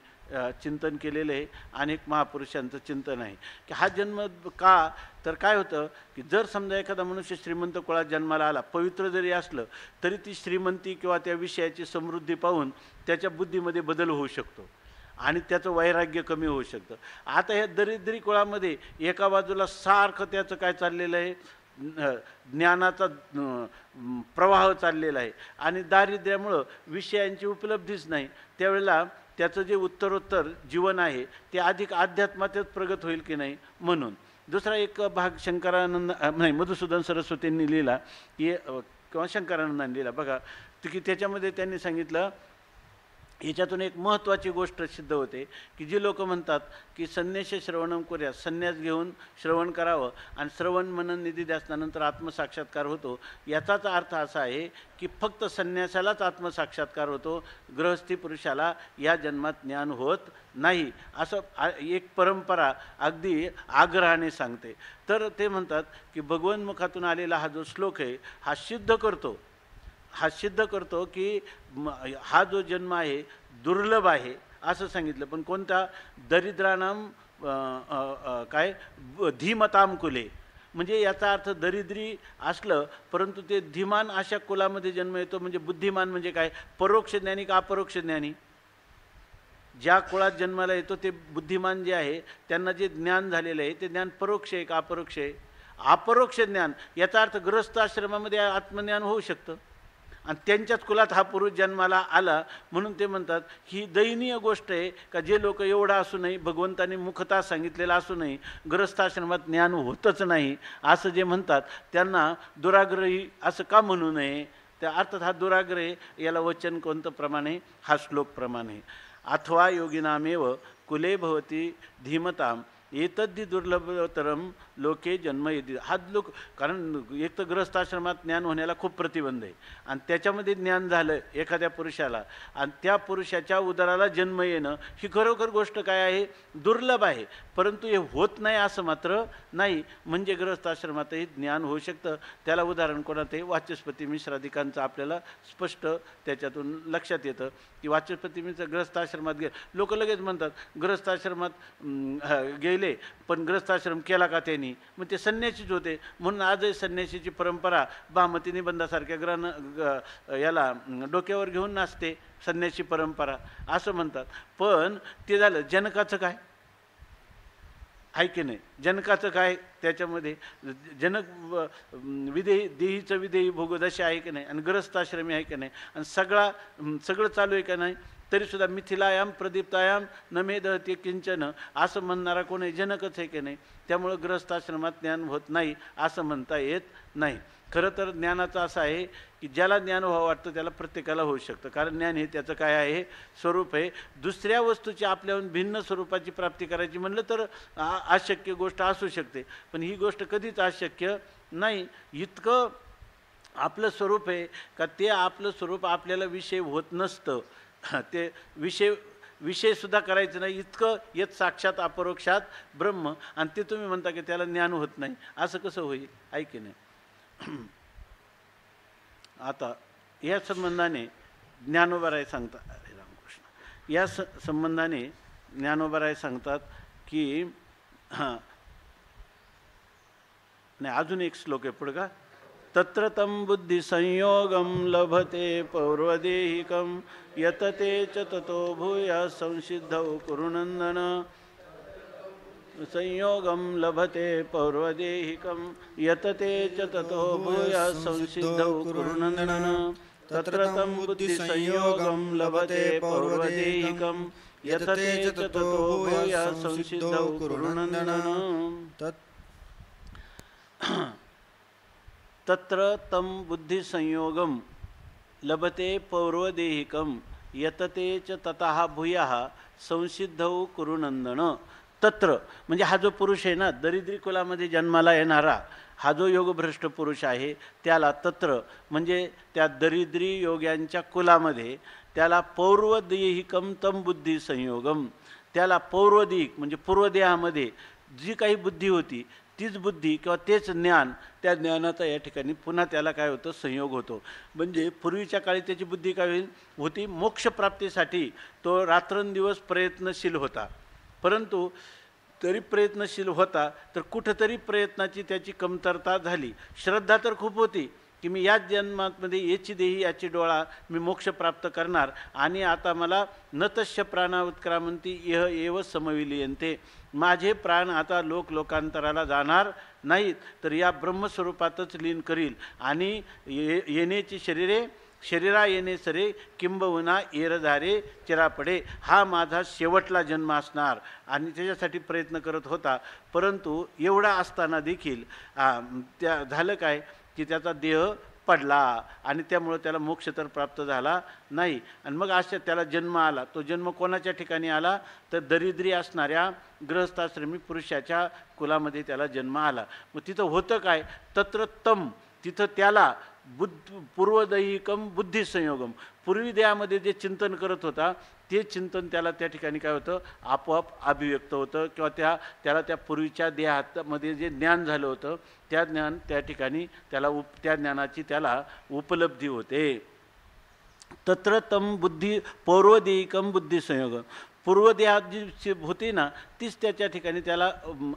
चिंतन केलेलं आहे. अनेक महापुरुषांचं चिंतन आहे की हा जन्म का, तर काय होतं की जर समजा एखादा मनुष्य श्रीमंत कुळात जन्माला आला, पवित्र जरी असलं तरी ती श्रीमंती किंवा त्या विषयाची समृद्धी पाहून त्याच्या बुद्धीमध्ये बदल होऊ शकतो आणि त्याचं वैराग्य कमी होऊ शकतं. आता ह्या दरिद्री कुळामध्ये एका बाजूला सारखं त्याचं काय चाललेलं आहे, ज्ञानाचा प्रवाह चाललेला आहे, आणि दारिद्र्यामुळं विषयांची उपलब्धीच नाही. त्यावेळेला त्याचं जे उत्तरोत्तर जीवन आहे ते अधिक अध्यात्मातच प्रगत होईल की नाही. म्हणून दुसरा एक भाग शंकरानंद नाही मधुसूदन सरस्वतींनी लिहिला की किंवा शंकरानंदांनी लिहिला बघा, की त्याच्यामध्ये त्यांनी सांगितलं, याच्यातून एक महत्त्वाची गोष्ट सिद्ध होते की जी लोक म्हणतात की संन्यास श्रवणम करूया, संन्यास घेऊन श्रवण करावं आणि श्रवण मनन निधी ध्यासनानंतर आत्मसाक्षात्कार होतो, याचाच अर्थ असा आहे की फक्त संन्यासालाच आत्मसाक्षात्कार होतो, गृहस्थी पुरुषाला या जन्मात ज्ञान होत नाही, असं एक परंपरा अगदी आग्रहाने सांगते. तर ते म्हणतात की भगवन्मुखातून आलेला हा जो श्लोक आहे हा सिद्ध करतो की हा जो जन्म आहे दुर्लभ आहे असं सांगितलं. पण कोणता, दरिद्रानाम काय धीमताम कुले, म्हणजे याचा अर्थ दरिद्री असलं परंतु ते धीमान अशा कुलामध्ये जन्म येतो. म्हणजे बुद्धिमान म्हणजे काय, परोक्ष ज्ञानी का अपरोक्ष ज्ञानी, ज्या कुळात जन्माला येतो ते बुद्धिमान जे आहे त्यांना जे ज्ञान झालेलं आहे ते ज्ञान परोक्ष आहे का अपरोक्ष आहे. अपरोक्ष ज्ञान याचा अर्थ गृहस्थ आश्रमामध्ये आत्मज्ञान होऊ शकतं आणि त्यांच्याच कुलात हा पुरुष जन्माला आला. म्हणून ते म्हणतात ही दयनीय गोष्ट आहे का जे लोक एवढं असूनही भगवंताने मुखतः सांगितलेलं असूनही ग्रहस्थाश्रमात ज्ञान होतच नाही असं जे म्हणतात त्यांना दुराग्रही असं का म्हणू नये. त्या अर्थात हा दुराग्रह याला वचन कोणतं प्रमाण आहे, हा श्लोक प्रमाण आहे. अथवा योगिनामेव कुले भवती धीमताम एतद्दी दुर्लभतरम लोके जन्म येते. हा लोक कारण एक तर ग्रहस्थाश्रमात ज्ञान होण्याला खूप प्रतिबंध आहे आणि त्याच्यामध्ये ज्ञान झालं एखाद्या पुरुषाला आणि त्या पुरुषाच्या उदराला जन्म येणं ही खरोखर गोष्ट काय आहे, दुर्लभ आहे. परंतु हे होत नाही असं मात्र नाही. म्हणजे ग्रहस्थाश्रमातही ज्ञान होऊ शकतं. त्याला उदाहरण कोणातही वाचस्पती मिश्राधिकांचं आपल्याला स्पष्ट त्याच्यातून लक्षात येतं की वाचस्पती मिश्र ग्रहस्थाश्रमात लोक लगेच म्हणतात ग्रहस्थाश्रमात गेले पण ग्रहस्थाश्रम केला का त्यांनी, मग ते संन्यासीच होते. म्हणून आजही संन्यासीची परंपरा भामती निबंधासारख्या याला डोक्यावर घेऊन नाचते संन्यासी परंपरा असं म्हणतात. पण ते झालं जनकाचं काय आहे की नाही, जनकाचं काय त्याच्यामध्ये जनक विदेही देहीचं विदेही भोगदशा आहे की नाही आणि ग्रहस्थाश्रमी आहे की नाही आणि सगळं चालू आहे का नाही, तरीसुद्धा मिथिलायाम प्रदीप्तायाम न मे दहते किंचन असं म्हणणारा कोणी जनकच आहे की नाही. त्यामुळं ग्रहस्थाश्रमात ज्ञान होत नाही असं म्हणता येत नाही. खरं तर ज्ञानाचं असं आहे की ज्याला ज्ञान व्हावं वाटतं त्याला प्रत्येकाला होऊ शकतं. कारण ज्ञान हे त्याचं काय आहे, स्वरूप आहे. दुसऱ्या वस्तूची आपल्याहून भिन्न स्वरूपाची प्राप्ती करायची म्हणलं तर अशक्य गोष्ट असू शकते. पण ही गोष्ट कधीच अशक्य नाही. इतकं आपलं स्वरूप आहे का ते आपलं स्वरूप आपल्याला विषय होत नसतं. ते विषयसुद्धा करायचं नाही. इतकं येत साक्षात अपरोक्षात ब्रह्म आणि ते तुम्ही म्हणता की त्याला ज्ञान होत नाही असं कसं होईल, आहे की नाही. आता या संबंधाने ज्ञानोबाराय सांगतात, अरे रामकृष्ण, या संबंधाने ज्ञानोबाराय सांगतात की नाही अजून एक श्लोक आहे पुढं का, तत्र तं बुद्धी संयोगम लभते पौर्वदेहिकम यतते च ततो भूया संसिद्धौ कुरुनंदन. संयोगम लभते पौर्वदेहिकम यतते च ततो भूया संसिद्धौ कुरुनंदन. तत्र तं बुद्धि संयोगम लभते पौर्वदेहिकम यतते च ततो भूया संसिद्धौ कुरुनंदन. तत्र तं बुद्धि संयोगम लभते पौर्वदेहिकम यतते च ततः भूयः संसिद्धौ कुरुनंदन. तत्र म्हणजे हा जो पुरुष आहे ना, दरिद्री कुलामध्ये जन्माला येणारा हा जो योगभ्रष्ट पुरुष आहे त्याला तत्र म्हणजे त्या दरिद्री योग्यांच्या कुलामध्ये त्याला पौर्वदेहिकम तम बुद्धी संयोगम, त्याला पौर्वदेहिक म्हणजे पूर्वदेहामध्ये जी काही बुद्धी होती तीच बुद्धी किंवा तेच ज्ञान, त्या ज्ञानाचा या ठिकाणी पुन्हा त्याला काय होतं, संयोग होतो. म्हणजे पूर्वीच्या काळी त्याची बुद्धी काय होती, मोक्षप्राप्तीसाठी तो रात्रंदिवस प्रयत्नशील होता. परंतु तरी प्रयत्नशील होता तर कुठंतरी प्रयत्नाची त्याची कमतरता झाली. श्रद्धा तर खूप होती की मी याच जन्मामध्ये याची देही याची डोळा मी मोक्ष प्राप्त करणार आणि आता मला नतस्य प्राणावत्क्रामंती इह एव समविलियंते, माझे प्राण आता लोकांतराला जाणार नाहीत तर या ब्रह्मस्वरूपातच लीन करील आणि येण्याची शरीरा येणे सरे किंबहुना येरधारे चिरापडे, हा माझा शेवटला जन्म असणार आणि त्याच्यासाठी प्रयत्न करत होता. परंतु एवढा असताना देखील त्या झालं काय की त्याचा देह पडला आणि त्यामुळे त्याला मोक्ष तर प्राप्त झाला नाही. आणि मग अशा त्याला जन्म आला. तो जन्म कोणाच्या ठिकाणी आला तर दरिद्री असणाऱ्या गृहस्थाश्रमी पुरुषाच्या कुलामध्ये त्याला जन्म आला. मग तिथं होतं काय, तत्र तम, तिथं त्याला पूर्वदैहिकम बुद्धी संयोगम, पूर्वी देहामध्ये जे चिंतन करत होता ते चिंतन त्याला त्या ठिकाणी काय होतं, आपोआप अभिव्यक्त होतं किंवा त्याला त्या पूर्वीच्या देहामध्ये जे ज्ञान झालं होतं त्या ज्ञान त्या ठिकाणी त्याला त्या ज्ञानाची त्याला उपलब्धी होते. तत्र तम बुद्धी पौर्वदेहिकम बुद्धी संयोगम, पूर्वदेहात जी होती ना तीच त्याच्या ठिकाणी त्याला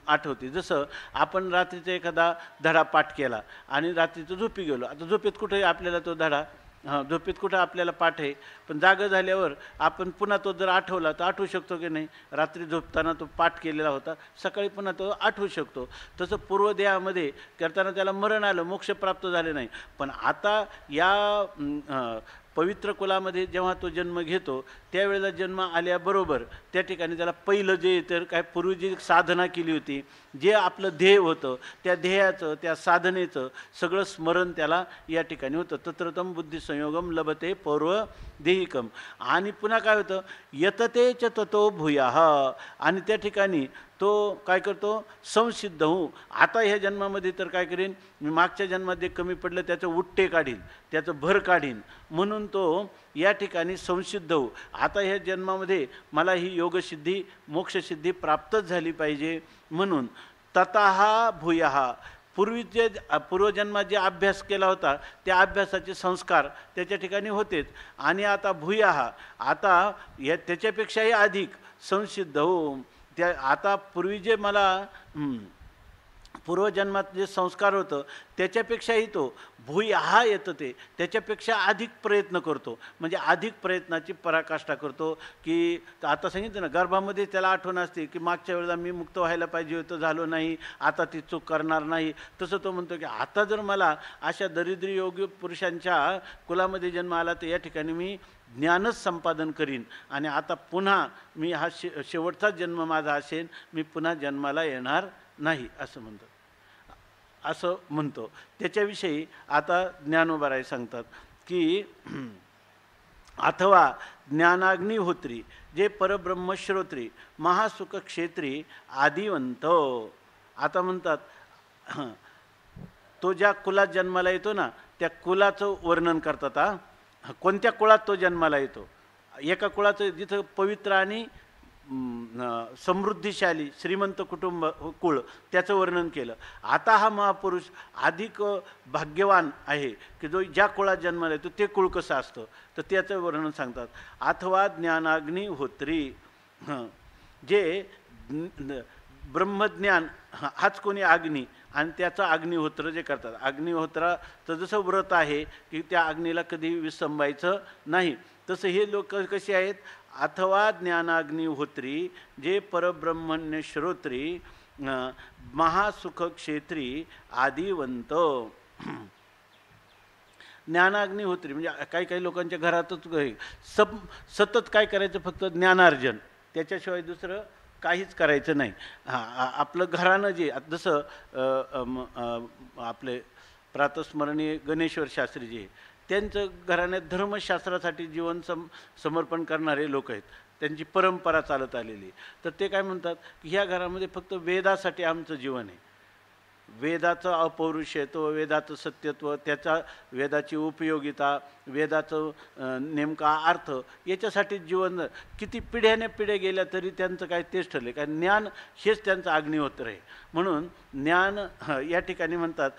आठवते. जसं आपण रात्रीचा एखादा धडा पाठ केला आणि रात्रीचं झोपी गेलो, आता झोपेत कुठे आपल्याला तो धडा हां, झोपेत कुठं आपल्याला पाठ आहे, पण जागं झाल्यावर आपण पुन्हा तो जर आठवला तर आठवू शकतो की नाही? रात्री झोपताना तो पाठ केलेला होता, सकाळी पुन्हा तो आठवू शकतो. तसं पूर्वदेहामध्ये करताना त्याला मरण आलं, मोक्ष प्राप्त झाले नाही. पण आता या पवित्र कुलामध्ये जेव्हा तो जन्म घेतो त्यावेळेला जन्म आल्याबरोबर त्या ठिकाणी त्याला पहिलं जे तर काय पूर्वी जी साधना केली होती, जे आपलं ध्येय होतं त्या ध्येयाचं त्या साधनेचं सगळं स्मरण त्याला या ठिकाणी होतं. तत्रतम बुद्धी संयोगम लभते पौर्व देहिकम. आणि पुन्हा काय होतं, यतते च ततो भूयाः. आणि त्या ठिकाणी तो काय करतो, संसिद्ध होऊ. आता ह्या जन्मामध्ये तर काय करेन मी, मागच्या जन्मात जे कमी पडलं त्याचं उट्टे काढीन, त्याचं भर काढीन, म्हणून तो या ठिकाणी संसिद्ध होऊ. आता ह्या जन्मामध्ये मला ही योगसिद्धी मोक्षसिद्धी प्राप्तच झाली पाहिजे, म्हणून ततः भूयः. पूर्वीचे पूर्वजन्मात जे अभ्यास केला होता त्या अभ्यासाचे संस्कार त्याच्या ठिकाणी होतेच. आणि आता भूयः, आता या त्याच्यापेक्षाही अधिक संसिद्ध हो. त्या आता पूर्वी जे मला पूर्वजन्मात जे संस्कार होतं त्याच्यापेक्षाही तो भूयः येतं, ते त्याच्यापेक्षा अधिक प्रयत्न करतो. म्हणजे अधिक प्रयत्नाची पराकाष्ठा करतो. की आता सांगितलं ना, गर्भामध्ये त्याला आठवण असते की मागच्या वेळेला मी मुक्त व्हायला पाहिजे होतं, झालो नाही, आता ती चूक करणार नाही. तसं तो म्हणतो की आता जर मला अशा दरिद्री योगी पुरुषांच्या कुलामध्ये जन्म आला तर या ठिकाणी मी ज्ञानच संपादन करीन, आणि आता पुन्हा मी हा शेवटचा जन्म माझा असेल, मी पुन्हा जन्माला येणार नाही असं म्हणतो. त्याच्याविषयी आता ज्ञानोबाराय सांगतात की अथवा ज्ञानाग्निहोत्री जे परब्रह्मश्रोत्री महासुख क्षेत्री आदिवंत. आता म्हणतात तो ज्या कुलात जन्माला येतो ना त्या कुलाचं वर्णन करतात. कोणत्या कुळात तो जन्माला येतो, एका कुळाचं जिथं पवित्र आणि समृद्धिशाली श्रीमंत कुटुंब कुळ त्याचं वर्णन केलं. आता हा महापुरुष अधिक भाग्यवान आहे की जो ज्या कुळात जन्माला येतो ते कुळ कसं असतं तर त्याचं वर्णन सांगतात. अथवा ज्ञानाग्निहोत्री जे ब्रह्मज्ञान हाच कोणी अग्नी आणि त्याचं अग्निहोत्र जे करतात. अग्निहोत्राचं जसं व्रत आहे की त्या अग्नीला कधी विसंबायचं नाही, तसं हे लोक कसे आहेत, अथवा ज्ञानाग्निहोत्री जे परब्रह्मण्य श्रोत्री महासुख क्षेत्री आदिवंत. ज्ञानाग्निहोत्री म्हणजे काही काही लोकांच्या घरातच सतत काय करायचं, फक्त ज्ञानार्जन, त्याच्याशिवाय दुसरं काहीच करायचं नाही. आपलं घरानं जे जसं आपले प्रातस्मरणीय गणेश्वर शास्त्री जे त्यांचं घराण्यात धर्मशास्त्रासाठी जीवन समर्पण करणारे लोक आहेत, त्यांची परंपरा चालत आलेली. तर ते काय म्हणतात की ह्या घरामध्ये फक्त वेदासाठी आमचं जीवन आहे. वेदाचं अपौरुषत्व, वेदाचं सत्यत्व, त्याचा वेदाची उपयोगिता, वेदाचं नेमका अर्थ याच्यासाठी जीवन किती पिढ्याने पिढ्या गेल्या तरी त्यांचं काय तेच ठरले काय ज्ञान हेच त्यांचं अग्निहोत्र आहे. म्हणून ज्ञान या ठिकाणी म्हणतात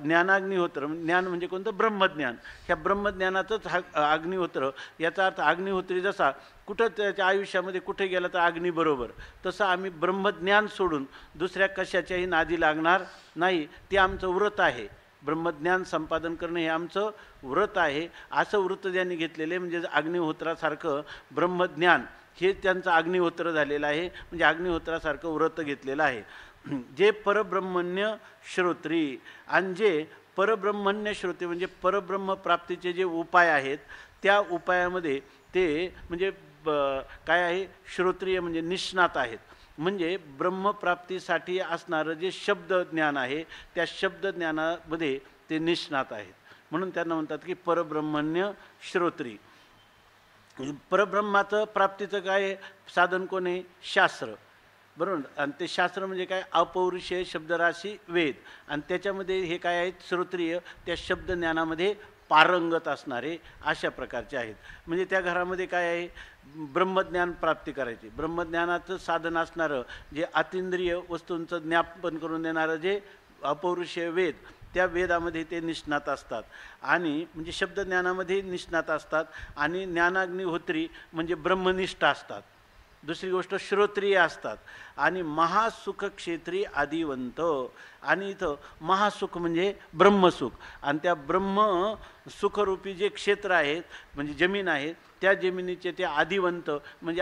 ज्ञानाग्निहोत्र. ज्ञान म्हणजे कोणतं, ब्रह्मज्ञान. ह्या ब्रह्मज्ञानाचंच अग्निहोत्र. याचा अर्थ अग्निहोत्री जसा कुठं त्याच्या आयुष्यामध्ये कुठे गेला तर अग्निबरोबर, तसं आम्ही ब्रह्मज्ञान सोडून दुसऱ्या कशाच्याही नादी लागणार नाही. ते आमचं व्रत आहे. ब्रह्मज्ञान संपादन करणं हे आमचं व्रत आहे. असं व्रत ज्यांनी घेतलेले म्हणजे अग्निहोत्रासारखं ब्रह्मज्ञान हे त्यांचं अग्निहोत्र झालेलं आहे. म्हणजे अग्निहोत्रासारखं व्रत घेतलेलं आहे. जे परब्रह्मण्य श्रोत्री आणि जे परब्रह्मण्य श्रोत्री म्हणजे परब्रह्म प्राप्तीचे जे उपाय आहेत त्या उपायामध्ये ते म्हणजे काय आहे, श्रोत्रिय म्हणजे निष्णात आहेत. म्हणजे ब्रह्मप्राप्तीसाठी असणारं जे शब्द ज्ञान आहे त्या शब्द ज्ञानामध्ये ते निष्णात आहेत. म्हणून त्यांना म्हणतात की परब्रह्मण्य श्रोत्री. परब्रह्माचं प्राप्तीचं काय साधन कोण आहे, शास्त्र, बरोबर. आणि ते शास्त्र म्हणजे काय, अपौरुषेय शब्दराशी वेद. आणि त्याच्यामध्ये हे काय आहेत, श्रोत्रिय, त्या शब्द ज्ञानामध्ये पारंगत असणारे अशा प्रकारचे आहेत. म्हणजे त्या घरामध्ये काय आहे, ब्रह्मज्ञान प्राप्ती करायची. ब्रह्मज्ञानाचं साधन असणारं जे अतिंद्रिय वस्तूंचं ज्ञापन करून देणारं जे अपौरुषेय वेद, त्या वेदामध्ये ते निष्णात असतात. आणि म्हणजे शब्दज्ञानामध्ये निष्णात असतात. आणि ज्ञानाग्निहोत्री म्हणजे ब्रह्मनिष्ठ असतात. दुसरी गोष्ट श्रोत्रिय असतात आणि महासुख क्षेत्री आदिवंत. आणि इथं महासुख म्हणजे ब्रह्मसुख, आणि त्या ब्रह्म सुखरूपी जे क्षेत्र आहेत म्हणजे जमीन आहे, त्या जमिनीचे ते आदिवंत म्हणजे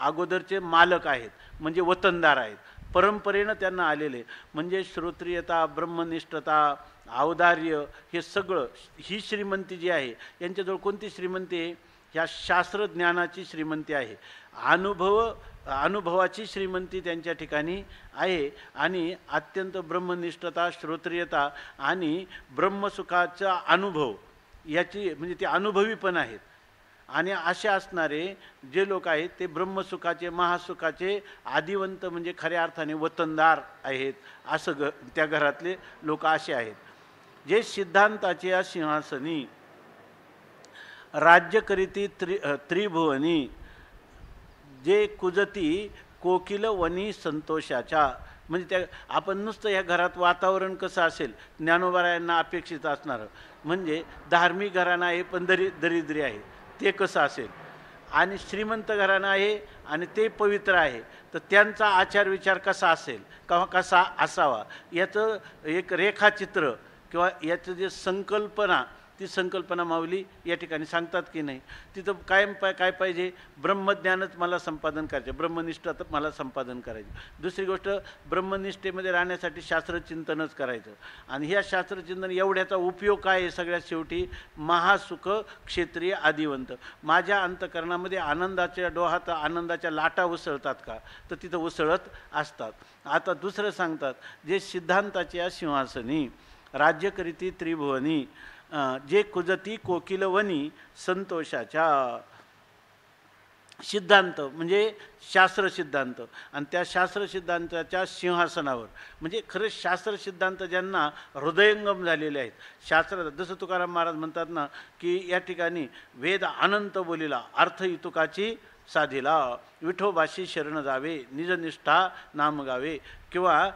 अगोदरचे मालक आहेत, म्हणजे वतनदार आहेत, परंपरेनं त्यांना आलेले. म्हणजे श्रोत्रियता, ब्रह्मनिष्ठता, औदार्य, हे सगळं, ही श्रीमंती जी आहे यांच्याजवळ कोणती श्रीमंती आहे? ह्या शास्त्रज्ञानाची श्रीमंती आहे, अनुभवाची श्रीमंती त्यांच्या ठिकाणी आहे. आणि अत्यंत ब्रह्मनिष्ठता, श्रोत्रियता आणि ब्रह्मसुखाचा अनुभव याची म्हणजे ते अनुभवी पण आहेत. आणि असे असणारे जे लोक आहेत ते ब्रह्मसुखाचे, महासुखाचे आदिवंत म्हणजे खऱ्या अर्थाने वतनदार आहेत. असं त्या घरातले लोक असे आहेत, जे सिद्धांताचे या सिंहासनी राज्य करीती त्रिभुवनी, जे कुजती कोकिल वनी संतोषाच्या. म्हणजे त्या आपण नुसतं ह्या घरात वातावरण कसं असेल, ज्ञानोबा अपेक्षित असणार म्हणजे धार्मिक घराणं आहे पण दरिद्री आहे, ते कसं असेल, आणि श्रीमंत घराणं आहे आणि ते पवित्र आहे, तर त्यांचा आचार विचार कसा असेल किंवा कसा असावा याचं एक रेखाचित्र किंवा याचं जे संकल्पना, ती संकल्पना माऊली या ठिकाणी सांगतात की नाही. तिथं कायम काय पाहिजे? ब्रह्मज्ञानच मला संपादन करायचं, ब्रह्मनिष्ठा मला संपादन करायची. दुसरी गोष्ट, ब्रह्मनिष्ठेमध्ये राहण्यासाठी शास्त्रचिंतनच करायचं. आणि ह्या शास्त्रचिंतन एवढ्याचा उपयोग काय आहे? सगळ्यात शेवटी महासुख क्षेत्रीय आदिवंत. माझ्या अंतकरणामध्ये आनंदाच्या डोहात आनंदाच्या लाटा उसळतात का? तर तिथं उसळत असतात. आता दुसरं सांगतात, जे सिद्धांताच्या सिंहासनी राज्य करीती त्रिभुवनी, जे कुजती कोकिलवनी संतोषाच्या. सिद्धांत म्हणजे शास्त्र सिद्धांत, आणि त्या शास्त्र सिद्धांताच्या सिंहासनावर म्हणजे खरं शास्त्र सिद्धांत ज्यांना हृदयंगम झालेले आहेत. शास्त्र जसं तुकाराम महाराज म्हणतात ना की या ठिकाणी वेद अनंत बोलिला, अर्थ इतुकाची साधिला, विठोबाशी शरण जावे, निजनिष्ठा नाम गावे. किंवा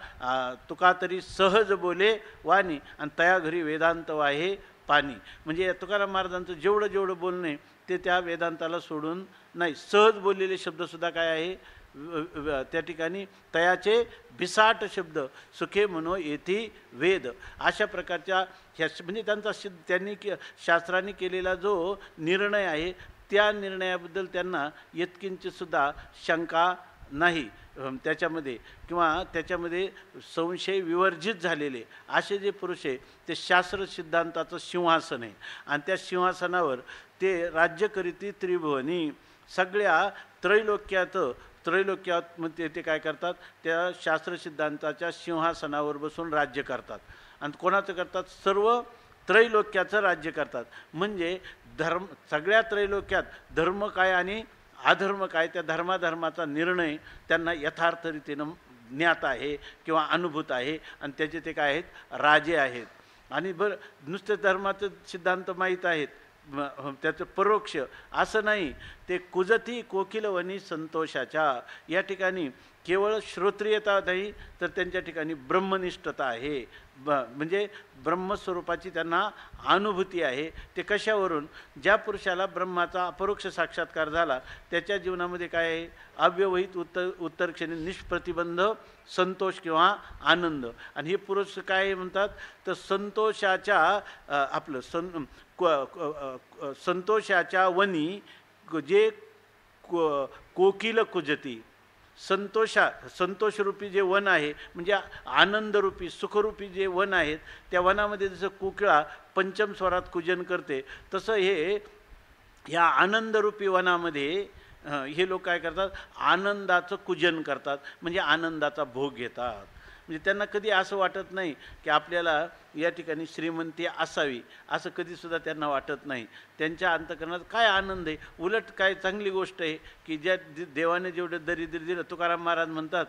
तुका तरी सहज बोले वाणी, आणि तया घरी वेदांत वाहे पाणी. म्हणजे तुकाराम महाराजांचं जेवढं बोलणे ते त्या वेदांताला सोडून नाही. सहज बोललेले शब्दसुद्धा काय आहे त्या ठिकाणी? तयाचे बिसाट शब्द सुखे म्हणो येती वेद. अशा प्रकारच्या ह्या म्हणजे त्यांचा त्यांनी शास्त्रांनी केलेला जो निर्णय आहे त्या निर्णयाबद्दल त्यांना यत्किंचितसुद्धा शंका नाही त्याच्यामध्ये, किंवा त्याच्यामध्ये संशय विवर्जित झालेले असे जे पुरुष आहे ते शास्त्र सिद्धांताचं सिंहासन आहे. आणि त्या सिंहासनावर ते राज्य करीती त्रिभुवनी, सगळ्या त्रैलोक्यात मध्ये ते काय करतात? त्या शास्त्र सिद्धांताच्या सिंहासनावर बसून राज्य करतात. आणि कोणाचं करतात? सर्व त्रैलोक्याचं राज्य करतात. म्हणजे सगळ्या त्रैलोक्यात धर्म काय आणि अधर्म काय, त्या धर्माचा निर्णय त्यांना यथार्थ रीतीनं ज्ञात आहे किंवा अनुभूत आहे. आणि त्याचे ते काय आहेत? राजे आहेत. आणि नुसते धर्माचे सिद्धांत माहीत आहेत, त्याचं परोक्ष असं नाही. ते कुजती कोकिलवनी संतोषाच्या. या ठिकाणी केवळ श्रोत्रियता नाही, तर त्यांच्या ठिकाणी ब्रह्मनिष्ठता आहे. म्हणजे ब्रह्मस्वरूपाची त्यांना अनुभूती आहे. ते कशावरून? ज्या पुरुषाला ब्रह्माचा अपरोक्ष साक्षात्कार झाला त्याच्या जीवनामध्ये काय आहे? अव्यवहित उत्तरक्षणी निष्प्रतिबंध संतोष किंवा आनंद. आणि हे पुरुष काय म्हणतात? तर संतोषाच्या आपलं संतोषाच्या वनी जे कोकिल कुजती. संतोषरूपी जे वन आहे म्हणजे आनंदरूपी सुखरूपी जे वन आहेत, त्या वनामध्ये जसं कोकिळा पंचम स्वरात कुजन करते, तसं ह्या आनंदरूपी वनामध्ये हे लोक काय करतात? आनंदाचं कुजन करतात, म्हणजे आनंदाचा भोग घेतात. म्हणजे त्यांना कधी असं वाटत नाही की आपल्याला या ठिकाणी श्रीमंती असावी, असं कधीसुद्धा त्यांना वाटत नाही. त्यांच्या अंतःकरणात काय आनंद आहे, उलट काय चांगली गोष्ट आहे की ज्या देवाने जेवढं दरिद्र दिलं. तुकाराम महाराज म्हणतात,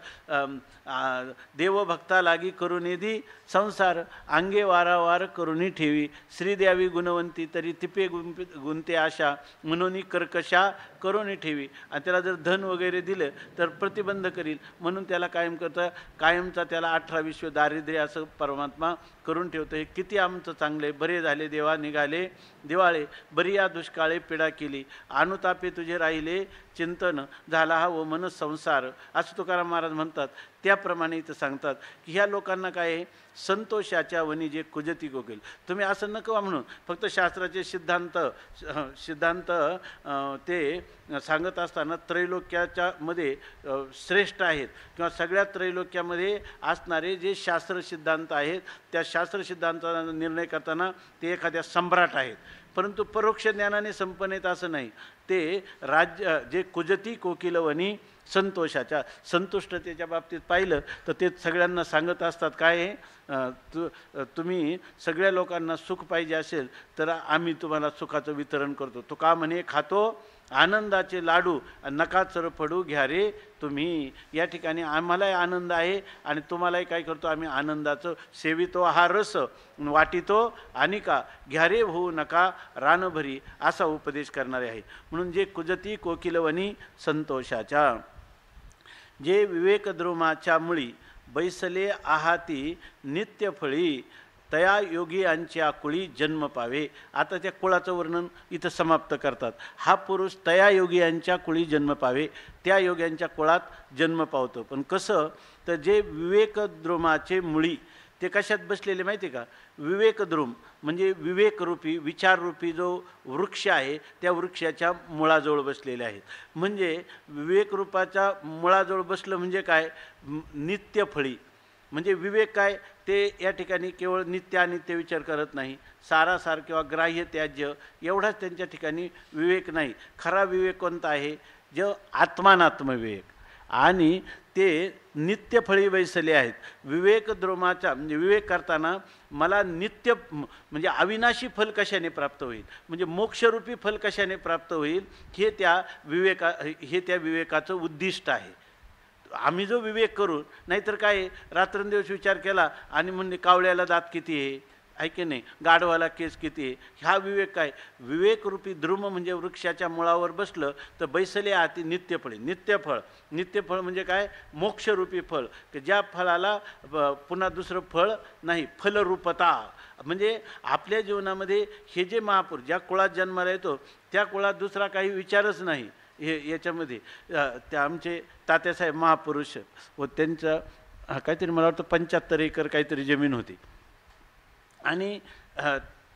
देवभक्ता लागी करुणी दी संसार, अंगे वारावार करुणी ठेवी, श्री द्यावी गुणवंती तरी तिपे गुंते आशा, म्हणून कर्कशा करुणी ठेवी. आणि त्याला जर धन वगैरे दिलं तर प्रतिबंध करील, म्हणून त्याला कायम करतं, कायमचा त्याला 18 विश्व दारिद्र्य असं परमात्मा करून ठेवतो, हे किती आमचं चांगले, बरे झाले देवा निघाले दिवाळे, बरी या दुष्काळे पीडा केली, अनुतापे तुझे राहिले चिंतन, झाला हा व मन संसार, असं तुकाराम महाराज म्हणतात. त्याप्रमाणे इथं सांगतात की ह्या लोकांना काय आहे, संतोषाच्या वनी जे कुजती कोकिल. तुम्ही असं नको म्हणून फक्त शास्त्राचे सिद्धांत ते सांगत असताना त्रैलोक्याच्या मध्ये श्रेष्ठ आहेत किंवा सगळ्या त्रैलोक्यामध्ये असणारे जे शास्त्र सिद्धांत आहेत, त्या शास्त्र सिद्धांताचा निर्णय करताना ते एखाद्या सम्राट आहेत. परंतु परोक्ष ज्ञानाने संपन्नेत असं नाही. ते राज्य जे कुजती कोकिलवनी संतोषाच्या संतुष्टतेच्या बाबतीत पाहिलं तर ते सगळ्यांना सांगत असतात काय आहे, तुम्ही सगळ्या लोकांना सुख पाहिजे असेल तर आम्ही तुम्हाला सुखाचं वितरण करतो. तो का म्हणे, खातो आनंदाचे लाडू नका चरफडू घ्या रे तुम्ही. या ठिकाणी आम्हालाही आनंद आहे आणि तुम्हालाही काय करतो, आम्ही आनंदाचं सेवितो हा रस वाटितो आणि का घ्या रे होऊ नका रानभरी, असा उपदेश करणारे आहे. म्हणून जे कुजती कोकिलवनी संतोषाच्या, जे विवेकद्रुमाच्या मुळी बैसले आहाती नित्यफळी, तया योगी यांच्या कुळी जन्म पावे. आता त्या कुळाचं वर्णन इथं समाप्त करतात. हा पुरुष तया योगी यांच्या कुळी जन्म पावे, त्या योग्यांच्या कुळात जन्म पावतो. पण कसं, तर जे विवेकद्रुमाचे मुळी ते कशात बसलेले माहिती का, विवेकद्रुम म्हणजे विवेकरूपी विचाररूपी जो वृक्ष आहे त्या वृक्षाच्या मुळाजवळ बसलेले आहेत. म्हणजे विवेकरूपाच्या मुळाजवळ बसलं म्हणजे काय, नित्यफळी. म्हणजे विवेक काय, ते या ठिकाणी केवळ नित्य अनित्य विचार करत नाही, सारासार किंवा ग्राह्य त्याज्य एवढाच त्यांच्या ठिकाणी विवेक नाही. खरा विवेक कोणता आहे, जो आत्मानात्म विवेक, आणि ते नित्यफळी बैसले आहेत. विवेकद्रुमाचा म्हणजे विवेक करताना मला नित्य म्हणजे अविनाशी फल कशाने प्राप्त होईल, म्हणजे मोक्षरूपी फल कशाने प्राप्त होईल, हे त्या विवेकाचं उद्दिष्ट आहे. आम्ही जो विवेक करू, नाहीतर काय रात्रंदिवस विचार केला आणि म्हणजे कावळ्याला दात किती आहे की नाही, गाढवाला केस किती आहे, हा विवेक काय. विवेकरूपी द्रुम म्हणजे वृक्षाच्या मुळावर बसलं तर बैसले आती नित्यफळी. नित्यफळ म्हणजे काय, मोक्षरूपी फळ, की ज्या फळाला पुन्हा दुसरं फळ नाही, फलरूपता. म्हणजे आपल्या जीवनामध्ये हे जे महापुरुष ज्या कुळात जन्माला येतो त्या कुळात दुसरा काही विचारच नाही. याच्यामध्ये त्या आमचे तात्यासाहेब महापुरुष व त्यांचं काहीतरी मला वाटतं 75 एकर काहीतरी जमीन होती आणि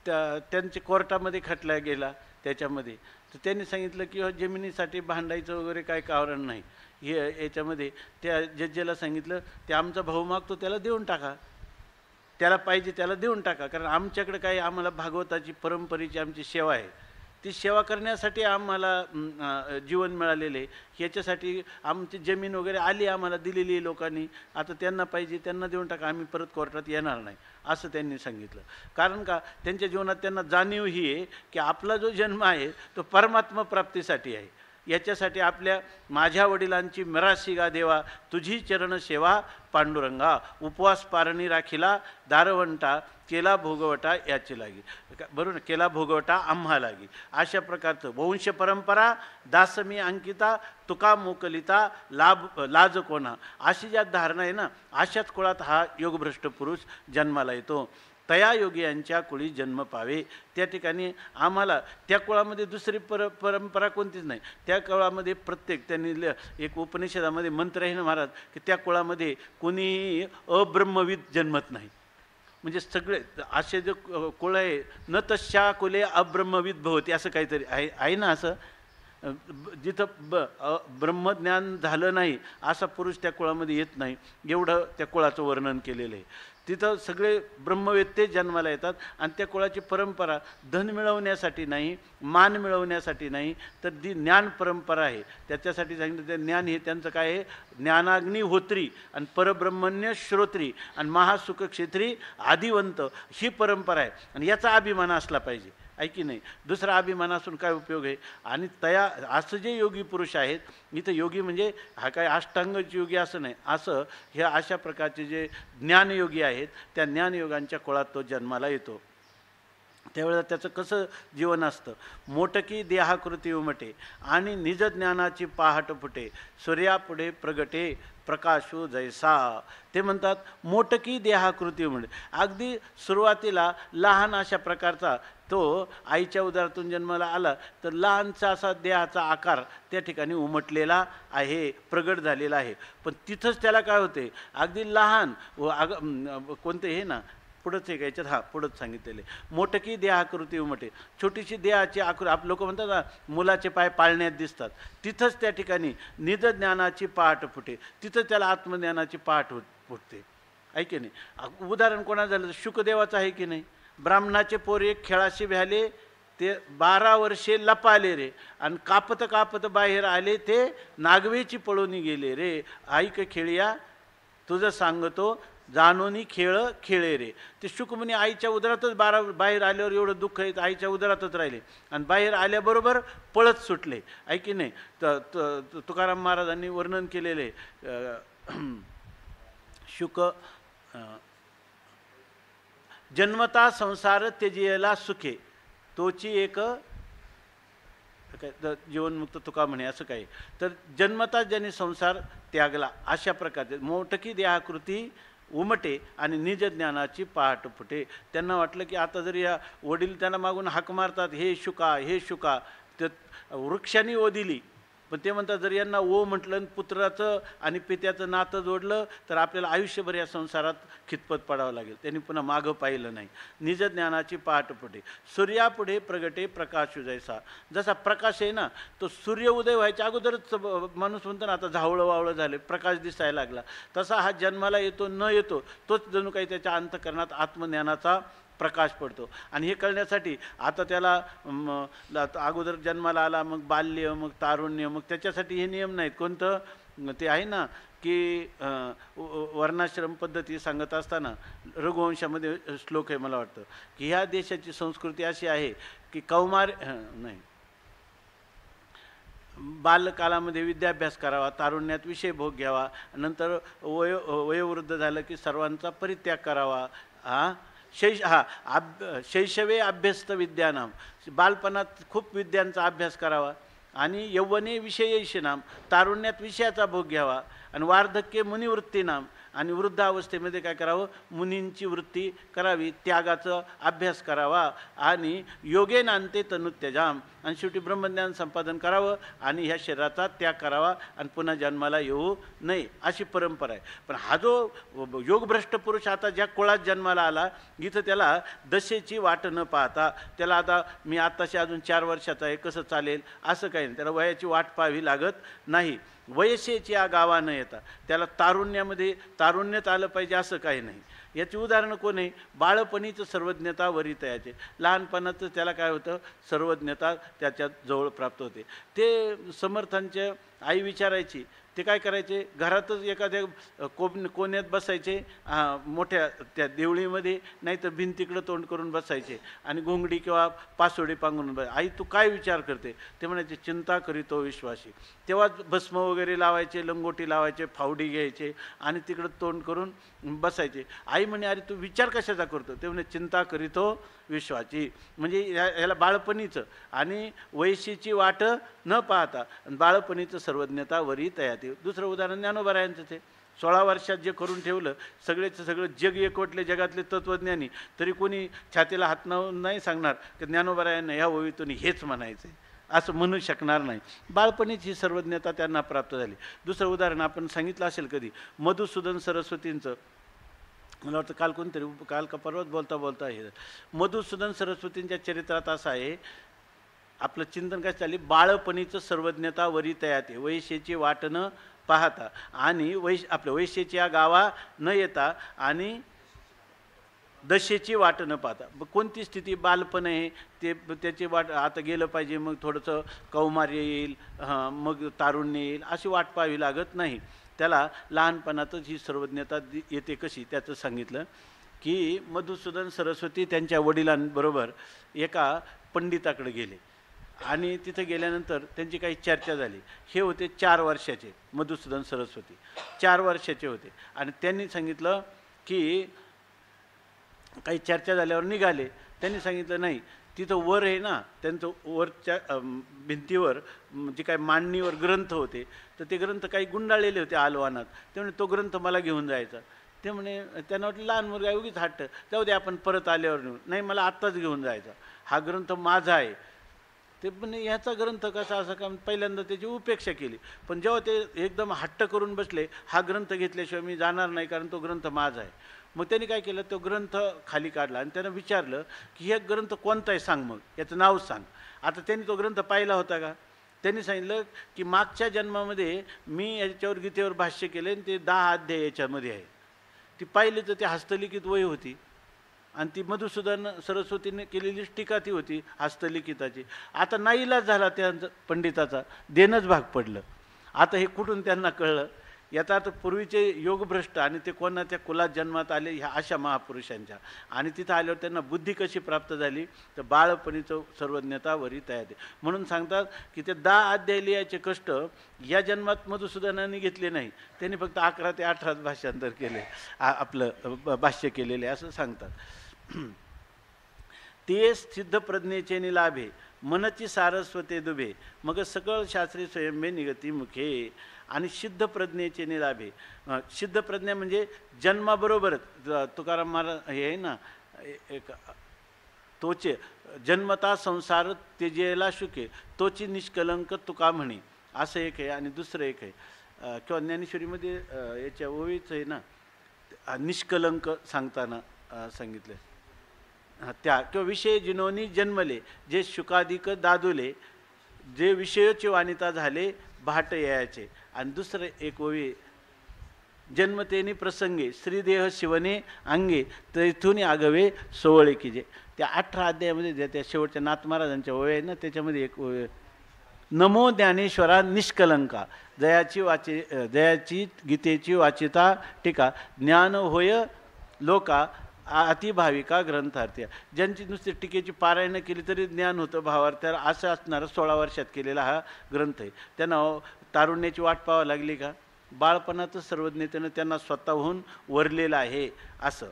त्यांचे कोर्टामध्ये खटला गेला त्याच्यामध्ये. तर त्यांनी सांगितलं की जमिनीसाठी भांडायचं वगैरे काय कारण नाही. याच्यामध्ये त्या जजेला सांगितलं, ते आमचा भाऊ मागतो त्याला देऊन टाका, त्याला पाहिजे त्याला देऊन टाका, कारण आमच्याकडे काय, आम्हाला भागवताची परंपरेची आमची सेवा आहे, ती सेवा करण्यासाठी आम्हाला जीवन मिळालेले, ह्याच्यासाठी आमची जमीन वगैरे आली आम्हाला दिलेली आहे लोकांनी, आता त्यांना पाहिजे त्यांना देऊन टाका, आम्ही परत कोर्टात येणार नाही, असं त्यांनी सांगितलं. कारण का, त्यांच्या जीवनात त्यांना जाणीव ही आहे की आपला जो जन्म आहे तो परमात्मा प्राप्तीसाठी आहे. याच्यासाठी माझ्या वडिलांची मिरासी गा देवा, तुझी चरण सेवा पांडुरंगा, उपवास पारणी राखिला दारवंटा, केला भोगवटा याची लागी. बरोबर, केला भोगवटा आम्हा लागी. अशा प्रकारचं वंश परंपरा दासमी अंकिता, तुका मोकलिता लाज कोणा, अशी ज्या धारणा आहे ना, अशाच कुळात हा योगभ्रष्ट पुरुष जन्माला येतो. तया योगी यांच्या कुळी जन्म पावे. त्या ठिकाणी आम्हाला त्या कुळामध्ये दुसरी परंपरा कोणतीच नाही. त्या कुळामध्ये त्यांनी एक उपनिषदामध्ये मंत्र आहे ना महाराज, की त्या कुळामध्ये कोणीही अब्रह्मविद जन्मत नाही. म्हणजे सगळे असे जे कुळ आहे, न तशा कुले अब्रह्मविद भवती, असं काहीतरी आहे ना, असं जिथं ब्रह्मज्ञान झालं नाही असा पुरुष त्या कुळामध्ये येत नाही, एवढं त्या कुळाचं वर्णन केलेलं आहे. तिथं सगळे ब्रह्मवेत्ते जन्माला येतात आणि त्या कुळाची परंपरा धन मिळवण्यासाठी नाही, मान मिळवण्यासाठी नाही, तर जी ज्ञान परंपरा आहे त्याच्यासाठी सांगितलं. ते ज्ञान हे त्यांचं काय आहे, ज्ञानाग्निहोत्री आणि परब्रह्मण्य श्रोत्री आणि महासुख क्षेत्री आदिवंत, ही परंपरा आहे आणि याचा अभिमान असला पाहिजे, आहे की नाही. दुसरा अभिमान असून काय उपयोग आहे. आणि असं जे योगी पुरुष आहेत, इथं योगी म्हणजे हा काय अष्टांगच योगी असं नाही, असं हे अशा प्रकारचे जे ज्ञानयोगी आहेत त्या ज्ञानयोगांच्या कुळात तो जन्माला येतो. त्यावेळेला त्याचं कसं जीवन असतं. मोटकी देहाकृती उमटे आणि निज ज्ञानाची पहाट फुटे, सूर्यापुढे प्रगटे प्रकाशू जैसा. ते म्हणतात मोटकी देहाकृती उमटे. अगदी सुरुवातीला लहान अशा प्रकारचा तो आईच्या उदरातून जन्माला आला तर लहानसा असा देहाचा आकार त्या ठिकाणी उमटलेला आहे, प्रगट झालेला आहे. पण तिथंच त्याला काय होते, अगदी लहान कोणते हे ना पुढंच एक याच्यात पुढंच सांगितलेले मोटकी देहाकृती उमटे. छोटीशी देहाची आकृती, आप लोक म्हणतात ना मुलाचे पाय पाळण्यात दिसतात, तिथंच त्या ठिकाणी निज ज्ञानाची पहाट फुटे, तिथं त्याला आत्मज्ञानाची पहाट फुटते. आहे की नाही. उदाहरण कोणा झालं, शुकदेवाचं आहे की नाही. ब्राह्मणाचे पोरे खेळाशी भ्याले, ते 12 वर्षे लपाले रे, आणि कापत कापत बाहेर आले, ते नागवेची पळून गेले रे. ऐक खेळिया तुझं सांगतो, जानोनी खेळ खेळे रे. ते शुकमुनी आईच्या उदरातच बाहेर आल्यावर एवढं दुःख आहे, आईच्या उदरातच राहिले आणि बाहेर आल्याबरोबर पळत सुटले. आहे की नाही. तुकाराम महाराजांनी वर्णन केलेले शुक जन्मता संसार त्यजियला सुखे, तोची एक काय जीवनमुक्त तुका म्हणे असं काही. तर जन्मता ज्यांनी संसार त्यागला, अशा प्रकारचे मोटकी देहाकृती उमटे आणि निज ज्ञानाची पहाट फुटे. त्यांना वाटलं की आता जर या वडील त्यांना मागून हाक मारतात, हे शुका हे शुका, तर वृक्षांनी ओ दिली. पण ते म्हणतात जर यांना ओ म्हटलं, पुत्राचं आणि पित्याचं नातं जोडलं तर आपल्याला आयुष्यभर या संसारात खितपत पडावं लागेल. त्यांनी पुन्हा मागं पाहिलं नाही. निज ज्ञानाची पहाट फुटे, सूर्यापुढे प्रगटे प्रकाश जैसा. जसा प्रकाश आहे ना, तो सूर्य उदय व्हायच्या अगोदरच माणूस म्हणतो ना आता झावळं वावळं झाले, प्रकाश दिसायला लागला, तसा हा जन्माला येतो न येतो तोच जणू काही त्याच्या अंतःकरणात आत्मज्ञानाचा प्रकाश पडतो. आणि हे कळण्यासाठी आता त्याला अगोदर जन्माला आला, मग बाल्य, मग तारुण्य, मग त्याच्यासाठी हे नियम नाहीत. कोणतं ते आहे ना की वर्णाश्रम पद्धती सांगत असताना रघुवंशामध्ये श्लोक आहे मला वाटतं की ह्या देशाची संस्कृती अशी आहे की कौमार नाही, बालकालामध्ये विद्याभ्यास करावा, तारुण्यात विषय भोग घ्यावा, नंतर वयोवृद्ध झालं की सर्वांचा परित्याग करावा. शैशवे अभ्यस्त विद्यानाम, बालपणात खूप विद्यांचा अभ्यास करावा, आणि यौवने विषयेषनाम, तारुण्यात विषयाचा भोग घ्यावा, आणि वार्धक्य मुनिवृत्तीनाम, आणि वृद्धावस्थेमध्ये काय करावं, मुनींची वृत्ती करावी, त्यागाचा अभ्यास करावा, आणि योगेनांते तनुत्यजाम, आणि शेवटी ब्रह्मज्ञान संपादन करावं आणि ह्या शरीराचा त्याग करावा आणि पुन्हा जन्माला येऊ नये, अशी परंपरा आहे. पण हा जो योगभ्रष्ट पुरुष आता ज्या कुळात जन्माला आला, इथं त्याला दशेची वाट न पाहता, त्याला आता मी आत्ताशी अजून 4 वर्षाचा आहे, कसं चालेल असं काही नाही, त्याला वयाची वाट पाहावी लागत नाही. वयसेची या गावा न येता त्याला तारुण्यात आलं पाहिजे असं काही नाही. याची उदाहरणं कोण आहे, बाळपणीचं सर्वज्ञता वरितयाचे, लहानपणाचं त्याला काय होतं, सर्वज्ञता त्याच्या जवळ प्राप्त होते. ते समर्थांच्या आई विचारायची, ते काय करायचे, घरातच एखाद्या कोण्यात बसायचे, मोठ्या त्या देवळीमध्ये, नाहीतर भिंतीकडं तोंड करून बसायचे आणि घोंगडी किंवा पासोडी पांघरून आई तू काय विचार करते, ते म्हणायचे चिंता करीतो विश्वासी. तेव्हाच भस्म वगैरे लावायचे, लंगोटी लावायचे, फावडी घ्यायचे आणि तिकडं तोंड करून बसायचे. आई म्हणे अरे तू विचार कशाचा करतो, ते म्हणे चिंता करीतो विश्वाची. म्हणजे ह्याला बाळपणीचं आणि वयशीची वाट न पाहता बाळपणीचं सर्वज्ञता वरी तयाती. दुसरं उदाहरण ज्ञानोबरायांचं, ते 16 वर्षात जे करून ठेवलं, सगळेचं सगळं जग एकवटले, जगातले तत्त्वज्ञानी, तरी कोणी छातीला हात नाही सांगणार की ज्ञानोबरायांना ह्या ओवीतून हेच म्हणायचं, असं म्हणू शकणार नाही. बाळपणीची सर्वज्ञता त्यांना प्राप्त झाली. दुसरं उदाहरण आपण सांगितलं असेल कधी, मधुसूदन सरस्वतींचं, मला वाटतं काल का परवाच बोलता हे मधुसूदन सरस्वतींच्या चरित्रात असं आहे, आपलं चिंतन काय चालले, बाळपणीचं सर्वज्ञता वरी तयाते, वैश्याची वाट न पाहता आणि आपल्या वैश्याची या गावा न येता आणि दशेची वाट न पाहता. कोणती स्थिती, बालपण आहे ते, त्याची वाट आता गेलं पाहिजे, मग थोडंसं कौमार्य येईल, मग तारुण्य येईल, अशी वाट पाहावी लागत नाही. त्याला लहानपणातच ही सर्वज्ञता येते. कशी, त्याचं सांगितलं की मधुसूदन सरस्वती त्यांच्या वडिलांबरोबर एका पंडिताकडे गेले आणि तिथे गेल्यानंतर त्यांची काही चर्चा झाली. हे होते 4 वर्षाचे, मधुसूदन सरस्वती 4 वर्षाचे होते, आणि त्यांनी सांगितलं की काही चर्चा झाल्यावर निघाले त्यांनी सांगितलं नाही, तिथं वर आहे ना, त्यांचं वरच्या भिंतीवर जे काही मांडणीवर ग्रंथ होते, तर ते ग्रंथ काही गुंडाळलेले होते आलवानात. ते म्हणे तो ग्रंथ मला घेऊन जायचा. ते म्हणे त्यांना वाटलं लहान मुलगा उगीच हट्ट, जाऊ दे आपण परत आल्यावर नेऊ. नाही, मला आत्ताच घेऊन जायचा, हा ग्रंथ माझा आहे. ते पण ह्याचा ग्रंथ कसा असं का, पहिल्यांदा त्याची उपेक्षा केली. पण जेव्हा ते एकदम हट्ट करून बसले, हा ग्रंथ घेतल्याशिवाय मी जाणार नाही कारण तो ग्रंथ माझा आहे. मग त्यांनी काय केलं, तो ग्रंथ खाली काढला आणि त्यानं विचारलं की हे ग्रंथ कोणता आहे सांग, मग याचं नाव सांग. आता त्यांनी तो ग्रंथ पाहिला होता का? त्यांनी सांगितलं की मागच्या जन्मामध्ये मी याच्यावर गीतेवर भाष्य केले आणि ते 10 अध्याय याच्यामध्ये आहे. ती पाहिली तर ती हस्तलिखित वही होती आणि ती मधुसूदन सरस्वतीने केलेली टीका ती होती हस्तलिखिताची. आता नाईलाज झाला त्या पंडिताचा, देणंच भाग पडलं. आता हे कुठून त्यांना कळलं? याचा अर्थ पूर्वीचे योगभ्रष्ट आणि ते कोणाच्या कुलात जन्मात आले ह्या अशा महापुरुषांच्या, आणि तिथं आल्यावर त्यांना बुद्धी कशी प्राप्त झाली, तर बाळपणीचं सर्वज्ञता वरी तयार आहे. म्हणून सांगतात की ते 10 अध्याय लिहायचे कष्ट या जन्मात मधुसूदनाने घेतले नाही, त्यांनी फक्त 11 ते 18 भाषांतर केले, आपलं भाष्य केलेले असं सांगतात. ते सिद्ध प्रज्ञेचे निलाभे मनची सारस्वते दुभे मग सकळ शास्त्री स्वयंभे निगती मुखे. आणि सिद्ध प्रज्ञेचे निलाभे, सिद्ध प्रज्ञा म्हणजे जन्माबरोबरच तुकाराम महाराज हे आहे ना, एक तोचे जन्मता संसार तेजेला शुके तोची निष्कलंक तुका म्हणे, असं एक आहे. आणि दुसरं एक आहे किंवा ज्ञानेश्वरीमध्ये याच्या ओळीच आहे ना, निष्कलंक सांगताना सांगितलं त्या, किंवा विषय जिनोनी जन्मले जे शुकाधिक दादुले जे विषयाची वानिता झाले भाट यायचे. आणि दुसरं एक ओवी, जन्मतेनी प्रसंगे श्रीदेह शिवने अंगे तैथून आगवे सोवळे कीजे. त्या 18 अध्यायामध्ये त्या शेवटच्या नाथ महाराजांच्या ओव्या आहे ना, त्याच्यामध्ये एक ओवी, नमो ज्ञानेश्वरा निष्कलंका जयाची गीतेची वाचिता टीका ज्ञान होय लोका अतिभाविका ग्रंथार्थी. ज्यांची नुसती टीकेची पारायण केली तरी ज्ञान होतं भावार्थ्याला, असं असणारा 16 वर्षात केलेला हा ग्रंथ आहे. त्यांना तारुण्याची वाट पाहावं लागली का? बाळपणाचं सर्वज्ञतेनं त्यांना स्वतःहून वरलेलं आहे असं.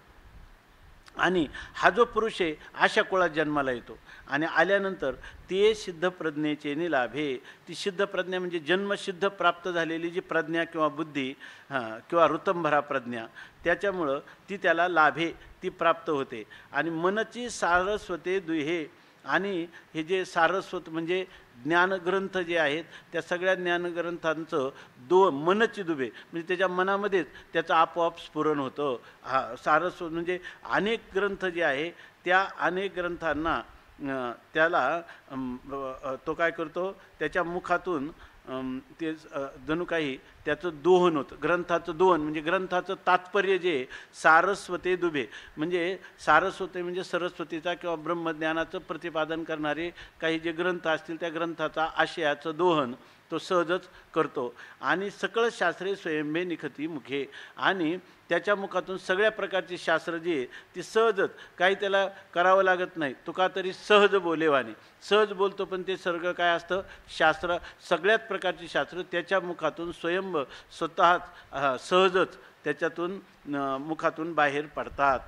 आणि हा जो पुरुष आहे अशा कुळात जन्माला येतो आणि आल्यानंतर ते सिद्ध प्रज्ञेचे निलाभे. ती सिद्ध प्रज्ञा म्हणजे जन्मसिद्ध प्राप्त झालेली जी प्रज्ञा किंवा बुद्धी किंवा ऋतंभरा प्रज्ञा, त्याच्यामुळं ती त्याला लाभे, ती प्राप्त होते. आणि मनची सारस्वते दुहे, आणि हे जे सारस्वत म्हणजे ज्ञानग्रंथ जे आहेत त्या सगळ्या ज्ञानग्रंथांचं मनची दुबे म्हणजे त्याच्या मनामध्येच त्याचं आपोआप स्फुरण होतं. सारस्वत म्हणजे अनेक ग्रंथ जे आहे त्या अनेक ग्रंथांना त्याला तो काय करतो, त्याच्या मुखातून ते जणू काही त्याचं दोहन होतं, ग्रंथाचं दोहन. म्हणजे ग्रंथाचं तात्पर्य जे सारस्वते दुबे म्हणजे सारस्वते म्हणजे सरस्वतीचा किंवा ब्रह्मज्ञानाचं प्रतिपादन करणारे काही जे ग्रंथ असतील त्या ग्रंथाचा आशयाचं दोहन तो सहजच करतो. आणि सकळ शास्त्रे स्वयंभे निखती मुखे, आणि त्याच्या मुखातून सगळ्या प्रकारची शास्त्र जी आहे ती सहजच, काही त्याला करावं लागत नाही. तुका तरी सहज बोलेवाने, सहज बोलतो, पण ते सर्ग काय असतं, शास्त्र, सगळ्याच प्रकारची शास्त्र त्याच्या मुखातून स्वतः सहजच त्याच्यातून मुखातून बाहेर पडतात.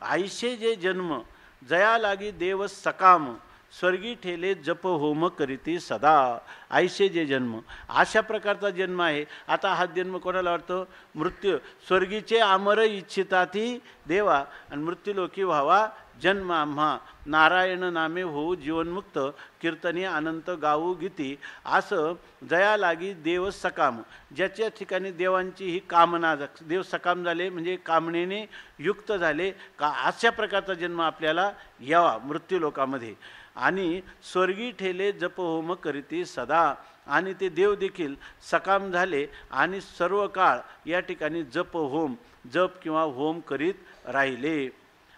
आईशे जे जन्म जया लागी देव सकाम स्वर्गी ठेले जप होम करीती सदा. आईशे जे जन्म, अशा प्रकारचा जन्म आहे. आता हा जन्म कोणाला वाटतो, मृत्यू स्वर्गीचे अमर इच्छिताती देवा, आणि मृत्यूलोकी व्हावा जन्म आम्हा, नारायण नामे होऊ जीवनमुक्त, कीर्तनी अनंत गाऊ गीती. असं जया लागी देव सकाम, ज्याच्या ठिकाणी देवांची ही कामना, देव सकाम झाले म्हणजे कामनेने युक्त झाले का, अशा प्रकारचा जन्म आपल्याला यावा मृत्यूलोकामध्ये. आणि स्वर्गी ठेले जप होम करीती सदा, आणि ते देव देखील सकाम झाले आणि सर्व काळ या ठिकाणी जप होम, जप किंवा होम करीत राहिले.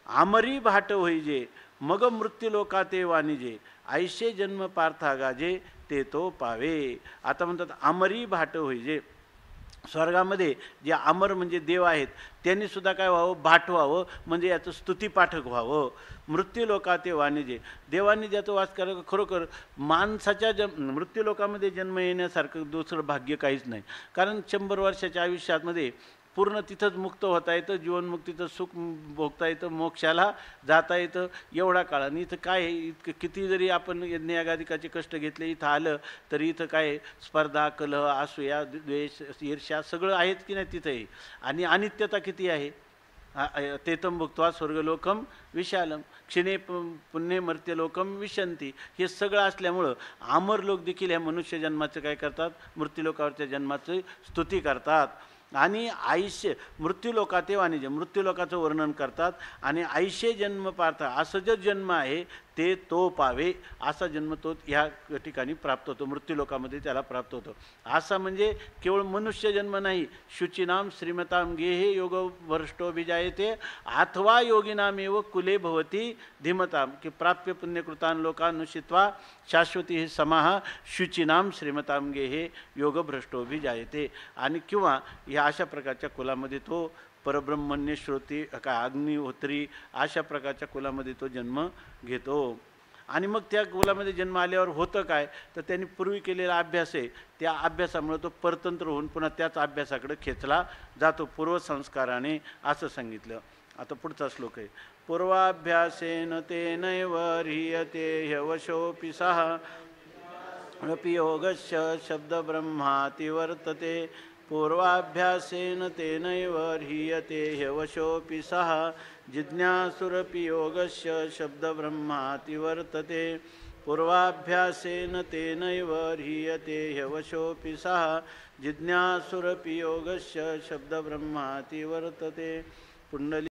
आमरी भाट होईजे मग मृत्यूलोका ते वाणिजे, ऐशे जन्म पार्था गाजे ते तो पावे. आता म्हणतात आमरी भाट होईजे, स्वर्गामध्ये जे अमर म्हणजे देव आहेत त्यांनी सुद्धा काय व्हावं, भाट व्हावं, म्हणजे याचं स्तुतीपाठक व्हावं. मृत्यूलोका ते वाणिजे, देवांनी ज्याचं वास करावं. खरोखर माणसाच्या मृत्यूलोकामध्ये जन्म येण्यासारखं दुसरं भाग्य काहीच नाही. कारण 100 वर्षाच्या आयुष्यामध्ये पूर्ण तिथंच मुक्त होता येतं, जीवनमुक्तीचं सुख भोगता येतं, मोक्षाला जाता येतं एवढा काळ. आणि इथं काय आहे, इतकं किती जरी आपण यज्ञयागादिकाचे कष्ट घेतले इथं आलं तरी इथं काय स्पर्धा, कलह, असूया, द्वेष, ईर्ष्या सगळं आहेत की नाही तिथंही. आणि अनित्यता किती आहे. तेतम भुक्त्वा स्वर्गलोकम विशालम क्षिणे पुण्य मर्त्यलोकम विशंती. हे सगळं असल्यामुळं अमर लोक देखील ह्या मनुष्य जन्माचं काय करतात, मृत्यूलोकावरच्या जन्माची स्तुती करतात. आणि आयुष्य मृत्यूलोकात ते वाणिज्य मृत्यूलोकाचं वर्णन करतात. आणि आयुष्य जन्म पार्थ असं जो जन्म आहे ते तो पावे, असा जन्म तो ह्या ठिकाणी प्राप्त होतो, मृत्यूलोकामध्ये त्याला प्राप्त होतो. असा म्हणजे केवळ मनुष्य जन्म नाही, शुचीनाम श्रीमताम गेहे योग भ्रष्टो विजायते अथवा योगिनामेव कुले भवती धीमताम, की प्राप्य पुण्यकृतान लोकानुषित्वा शाश्वती हे समाह शुचीनाम श्रीमताम गेहे योग भ्रष्टो विजायते. आणि किंवा ह्या अशा प्रकारच्या कुलामध्ये तो परब्रह्मण्य श्रोती काय अग्निहोत्री अशा प्रकारच्या कुलामध्ये तो जन्म घेतो. आणि मग त्या कुलामध्ये जन्म आल्यावर होतं काय, तर त्यांनी पूर्वी केलेला अभ्यास आहे, त्या अभ्यासामुळे तो परतंत्र होऊन पुन्हा त्याच अभ्यासाकडे खेचला जातो पूर्वसंस्काराने, असं सांगितलं. आता पुढचा श्लोक आहे. पूर्वाभ्यासेन तेनैव ह्रियते ह्यवशोऽपि सः अपि योगस्य शब्दब्रह्माति वर्तते. पूर्वाभ्यासेन तेनैव ह्रियते ह्यवशोऽपि सः जिज्ञासुरपि योगस्य शब्दब्रह्माति वर्तते. पूर्वाभ्यासेन तेनैव ह्रियते ह्यवशोऽपि सः जिज्ञासुरपि योगस्य शब्दब्रह्माति वर्तते. पुंडली